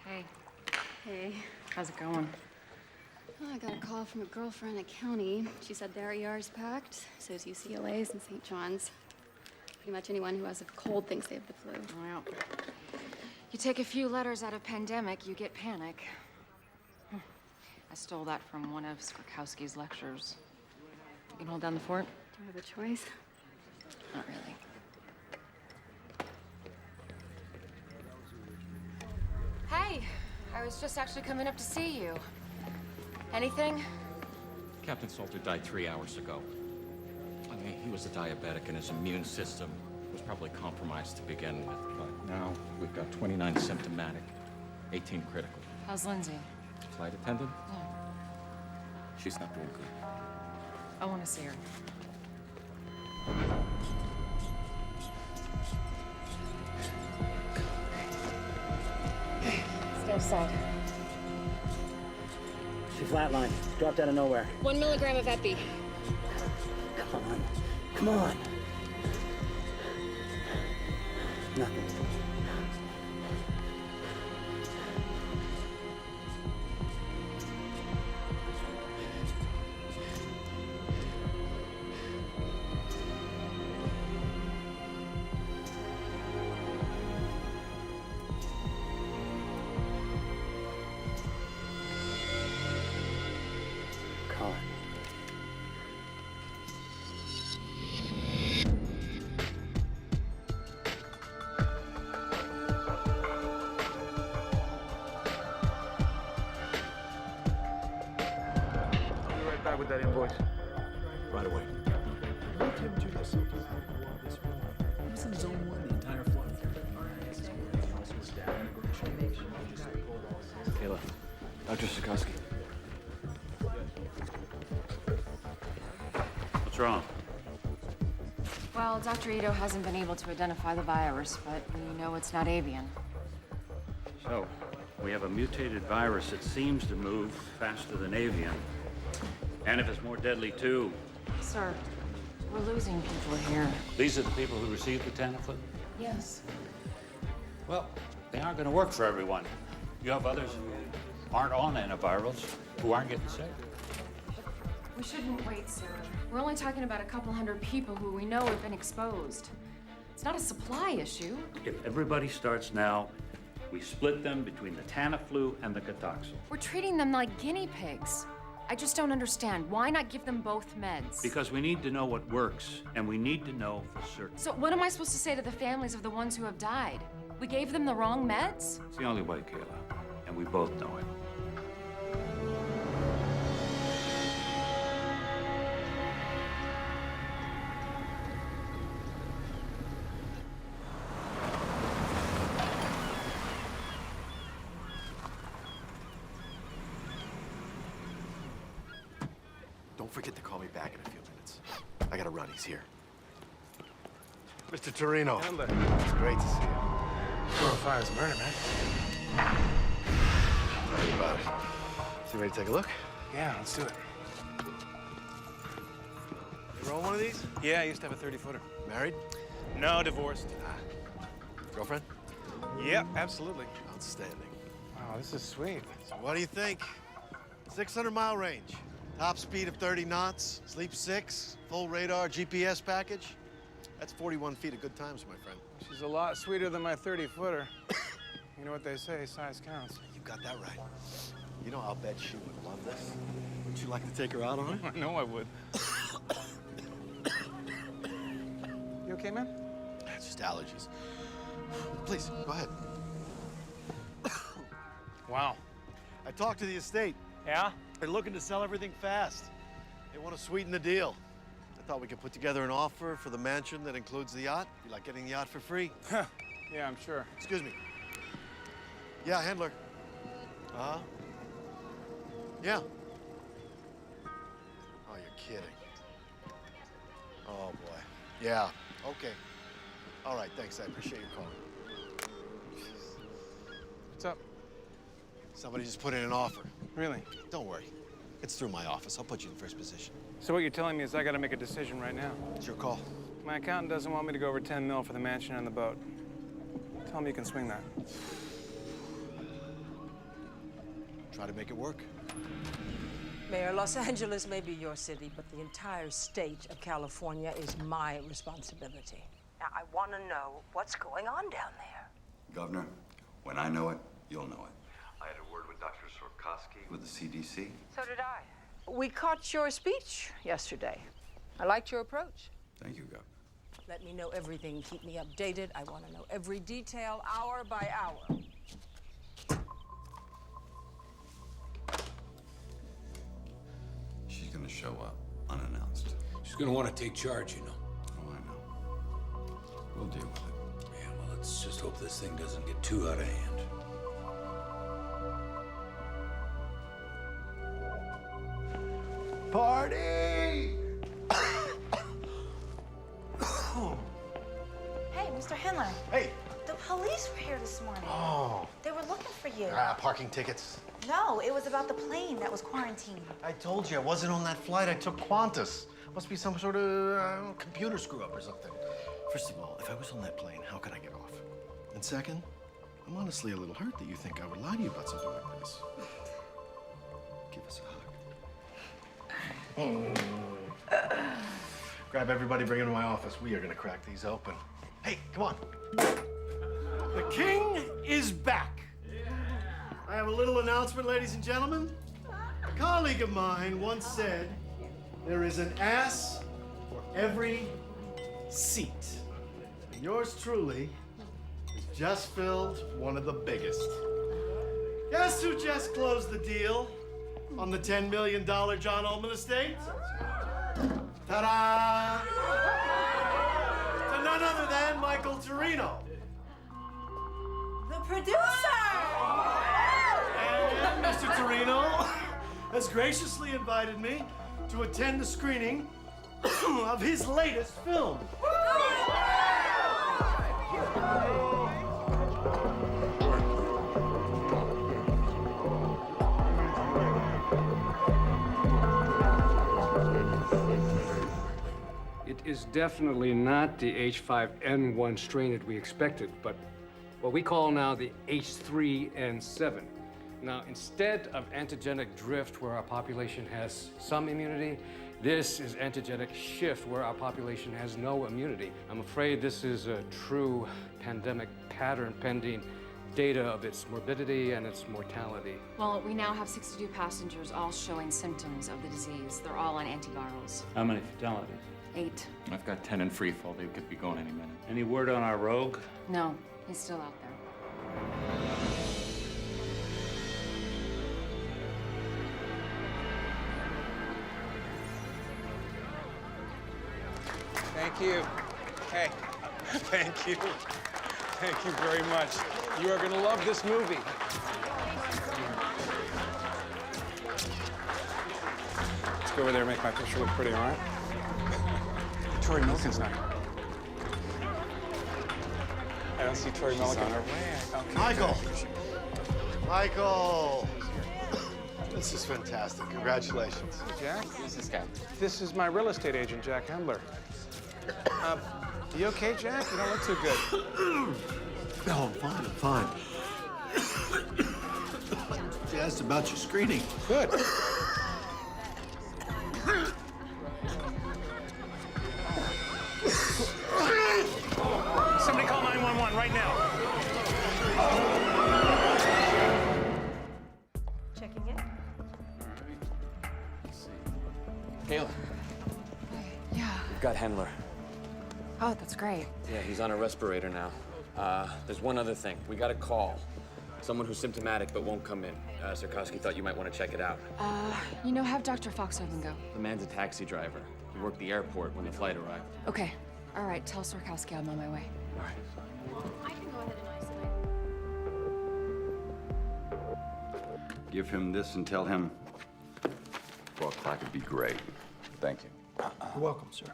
Hey, Hey. how's it going? Oh, I got a call from a girlfriend at county. She said their ER's packed, so is UCLA's and St. John's. Pretty much anyone who has a cold thinks they have the flu. Well, you take a few letters out of pandemic, you get panic. I stole that from one of Skrakowski's lectures. You can hold down the fort? Do I have a choice? Not really. Hey, I was just actually coming up to see you. Anything? Captain Salter died 3 hours ago. I mean, he was a diabetic and his immune system was probably compromised to begin with. But now we've got 29 symptomatic, 18 critical. How's Lindsay? Flight attendant? Yeah. She's not doing good. I want to see her. Stay outside. She flatlined. Dropped out of nowhere. 1 milligram of epi. Come on. Come on. Nothing. Colin. I'll be right back with that invoice. Right away. I was in zone 1 the entire flight. Kayla, Dr. Well, Dr. Ito hasn't been able to identify the virus, but we know it's not avian. So, we have a mutated virus that seems to move faster than avian. And if it's more deadly, too. Sir, we're losing people here. These are the people who received the Tamiflu? Yes. Well, they aren't going to work for everyone. You have others who aren't on antivirals, who aren't getting sick. We shouldn't wait, sir. We're only talking about a couple hundred people who we know have been exposed. It's not a supply issue. If everybody starts now, we split them between the Tamiflu and the Cotoxil. We're treating them like guinea pigs. I just don't understand. Why not give them both meds? Because we need to know what works, and we need to know for certain. So what am I supposed to say to the families of the ones who have died? We gave them the wrong meds? It's the only way, Kayla, and we both know it. Don't forget to call me back in a few minutes. I gotta run, he's here. Mr. Torino. Handler. It's great to see you. 405 is murder, man. Tell me about it. So you ready to take a look? Yeah, let's do it. You roll one of these? Yeah, I used to have a 30-footer. Married? No, divorced. Girlfriend? Yep, absolutely. Outstanding. Wow, this is sweet. So what do you think? 600-mile range. Top speed of 30 knots, sleep 6, full radar, GPS package. That's 41 feet of good times, my friend. She's a lot sweeter than my 30-footer. You know what they say, size counts. You got that right. You know, I'll bet she would love this. Wouldn't you like to take her out on it? I know I would. You okay, man? It's just allergies. Please, go ahead. Wow. I talked to the estate. Yeah? They're looking to sell everything fast. They want to sweeten the deal. I thought we could put together an offer for the mansion that includes the yacht. Be like getting the yacht for free. Yeah, I'm sure. Excuse me. Yeah, handler. Uh-huh. Yeah. Oh, you're kidding. Oh, boy. Yeah, okay. All right, thanks. I appreciate your call. What's up? Somebody just put in an offer. Really? Don't worry. It's through my office. I'll put you in first position. So what you're telling me is I gotta make a decision right now. It's your call. My accountant doesn't want me to go over 10 mil for the mansion and the boat. Tell me you can swing that. Try to make it work. Mayor, Los Angeles may be your city, but the entire state of California is my responsibility. Now, I want to know what's going on down there. Governor, when I know it, you'll know it. I had a word with Dr. Sorkowski with the CDC. So did I. We caught your speech yesterday. I liked your approach. Thank you, Governor. Let me know everything. Keep me updated. I want to know every detail, hour by hour. She's gonna show up unannounced. She's gonna want to take charge, you know. Oh, I know. We'll deal with it. Yeah, well, let's just hope this thing doesn't get too out of hand. Party! Hey, Mr. Handler. Hey. The police were here this morning. Oh. They were looking for you. Parking tickets. No, it was about the plane that was quarantined. I told you, I wasn't on that flight. I took Qantas. Must be some sort of computer screw-up or something. First of all, if I was on that plane, how could I get off? And second, I'm honestly a little hurt that you think I would lie to you about something like this. Give us a hug. Grab everybody, bring them to my office. We are gonna crack these open. Hey, come on. The king is back. I have a little announcement, ladies and gentlemen. A colleague of mine once said, there is an ass for every seat. And yours truly has just filled one of the biggest. Guess who just closed the deal on the $10 million John Ullman estate? Ta-da! To none other than Michael Torino. The producer! And Mr. Torino has graciously invited me to attend the screening of his latest film. is definitely not the H5N1 strain that we expected, but what we call now the H3N7. Now, instead of antigenic drift where our population has some immunity, this is antigenic shift where our population has no immunity. I'm afraid this is a true pandemic pattern pending data of its morbidity and its mortality. Well, we now have 62 passengers all showing symptoms of the disease. They're all on antivirals. How many fatalities? 8. I've got 10 in free fall. They could be going any minute. Any word on our rogue? No, he's still out there. Thank you. Hey, thank you. Thank you very much. You are going to love this movie. Let's go over there and make my picture look pretty, all right? Tori Milken's not here. I don't see Tori Milken. Okay. Michael! Michael! This is fantastic. Congratulations. Hey, Jack. Who's this guy? This is my real estate agent, Jack Hembler. You okay, Jack? You don't look too good. No, I'm fine. She asked about your screening. Good. Somebody call 911 right now. Checking in. Let's see. Kayla. Yeah. We've got Hendler. Oh, that's great. Yeah, he's on a respirator now. There's one other thing. We got a call. Someone who's symptomatic but won't come in. Sarkowski thought you might want to check it out. You know, have Dr. Foxhaven go. The man's a taxi driver. He worked the airport when the flight arrived. Okay. All right, tell Sarkowski I'm on my way. All right. I can go ahead and isolate. Give him this and tell him 4 o'clock would be great. Thank you. You're welcome, sir.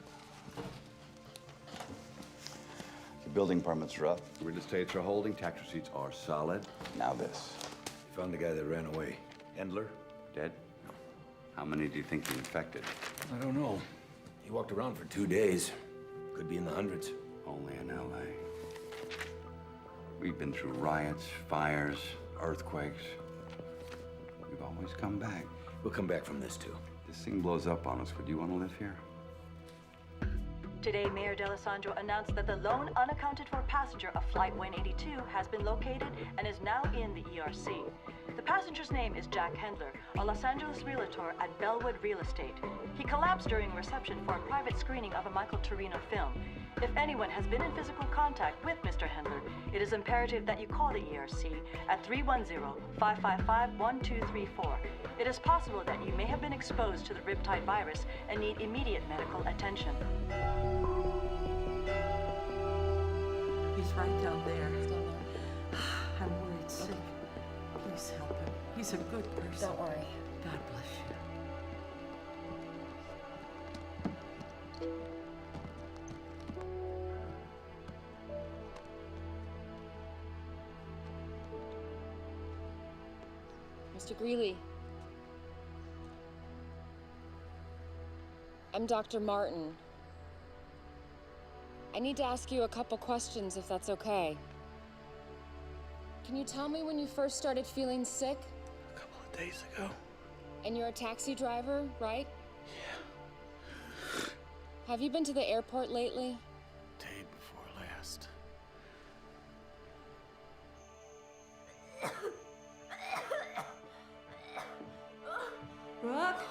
Your building permits are up. Real estates are holding. Tax receipts are solid. Now this. You found the guy that ran away. Endler, dead? No. How many do you think he infected? I don't know. He walked around for 2 days. Could be in the hundreds. Only in L.A. We've been through riots, fires, earthquakes. We've always come back. We'll come back from this, too. This thing blows up on us. Would you want to live here? Today, Mayor D'Alessandro announced that the lone unaccounted for passenger of Flight 182 has been located and is now in the ERC. The passenger's name is Jack Hendler, a Los Angeles realtor at Bellwood Real Estate. He collapsed during reception for a private screening of a Michael Torino film. If anyone has been in physical contact with Mr. Hendler, it is imperative that you call the ERC at 310-555-1234. It is possible that you may have been exposed to the riptide virus and need immediate medical attention. He's right down there. I'm worried sick. Please help him. He's a good person. Don't worry. God bless you. Mr. Greeley. I'm Dr. Martin. I need to ask you a couple questions if that's okay. Can you tell me when you first started feeling sick? A couple of days ago. And you're a taxi driver, right? Yeah. Have you been to the airport lately? Day before last. Brooke?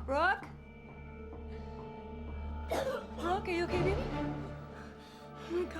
Brooke? Brooke, are you okay, baby? Oh my God.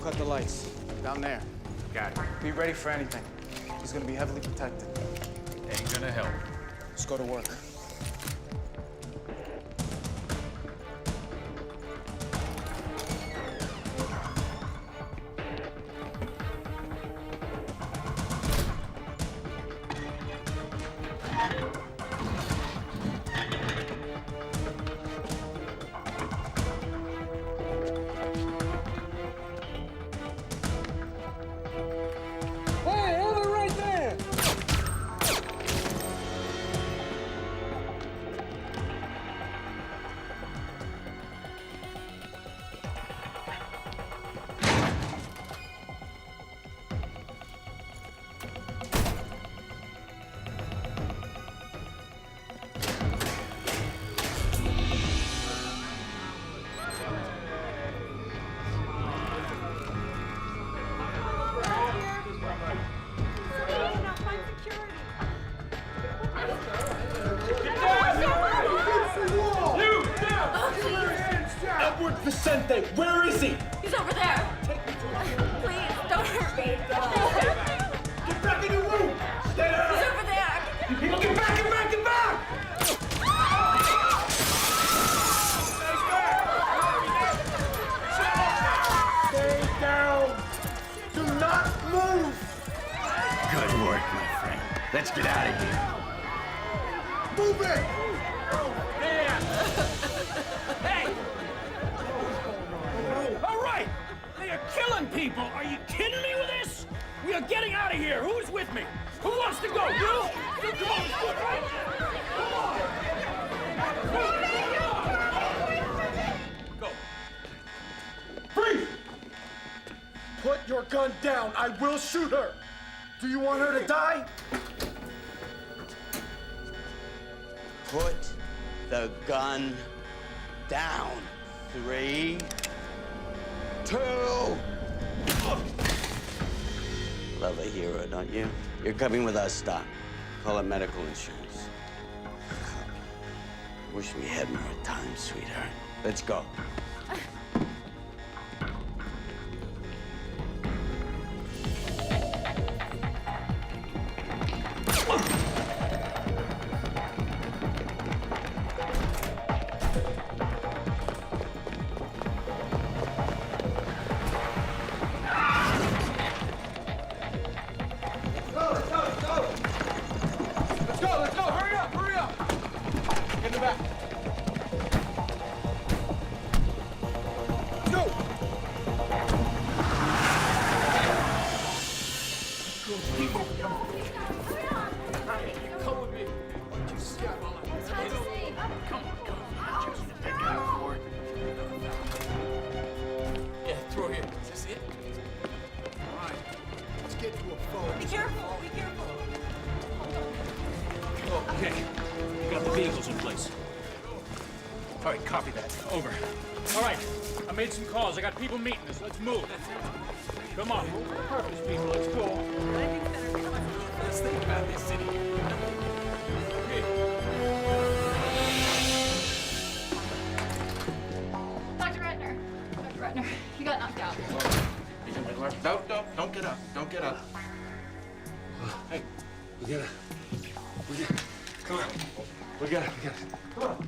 cut the lights. Down there. Got it. Be ready for anything. He's gonna be heavily protected. Ain't gonna help. Let's go to work. Hey, hold it right there! Edward Vicente, where is he? He's over there! Please, don't hurt me! Get back in your room! Stay there! He's over there! You people get back, get back, get back! Stay down! Do not move! Good work, my friend. Let's get out of here. Move it! Hey! All right! They are killing people! Are you kidding me with this? We are getting out of here! Who's with me? Who wants to go? You? You come on, let's do it, right? Come on! Go. Freeze! Put your gun down. I will shoot her. Do you want her to die? Put the gun down. 3, 2. Love a hero, don't you? You're coming with us, Doc. Call it medical insurance. Wish we had more time, sweetheart. Let's go. Let's go! Hurry up! Hurry up! Get in the back. Go! People, come with me. Come on. Take that forward. Yeah, through here. Is this it? All right. Let's get to a phone. Be careful, be careful. Okay, we got the vehicles in place. All right, copy that. Over. All right, I made some calls. I got people meeting us. Let's move. Come on. Purpose, people. Let's go. Let's think about this city. Okay. Dr. Ratner. Dr. Ratner, you got knocked out. Don't get up. Don't get up. Hey, we gotta. Come on. We gotta. Come on.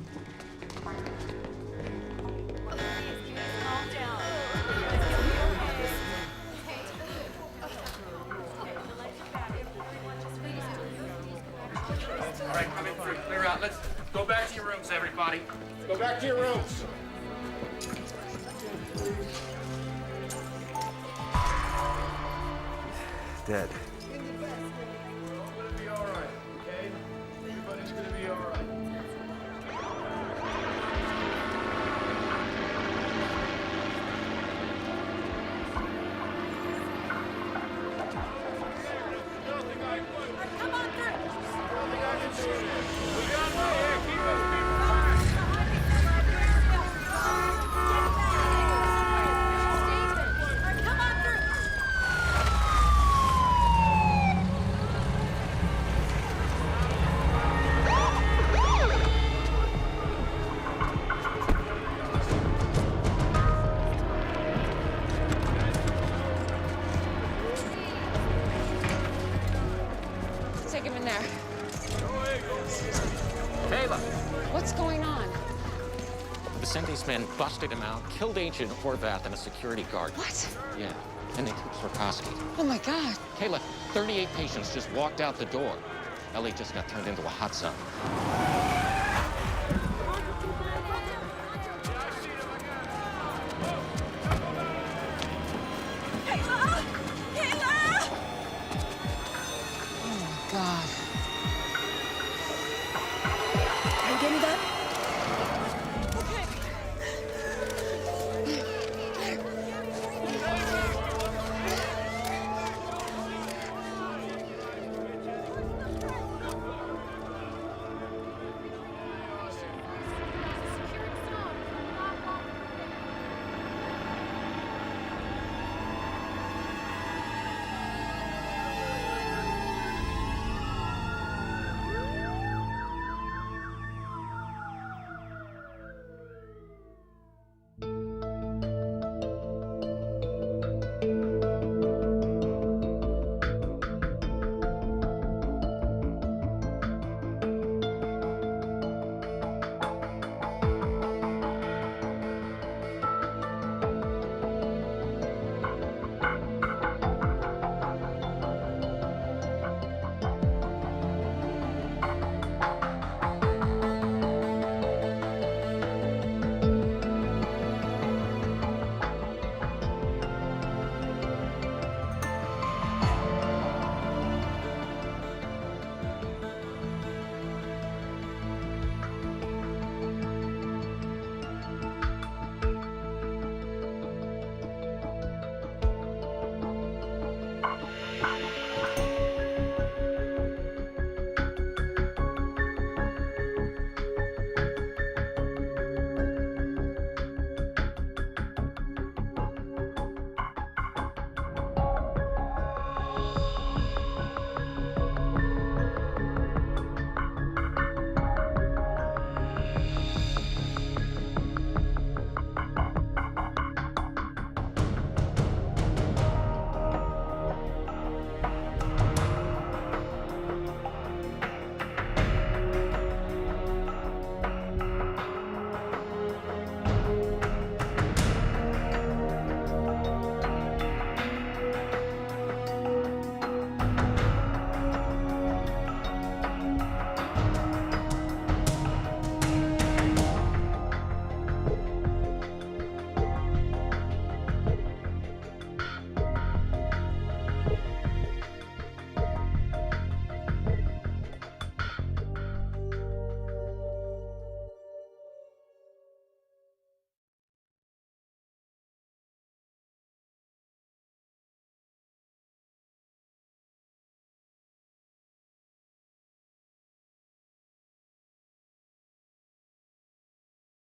All right, coming through. Clear out. Let's go back to your rooms, everybody. Go back to your rooms. Dead. Everybody's gonna be all right, okay? Everybody's gonna be all right. Come on through! Come on through! Vicenti's men busted him out, killed Agent Horvath and a security guard. What? Yeah, and they took Swarkowski. Oh my God. Kayla, 38 patients just walked out the door. Ellie just got turned into a hot zone.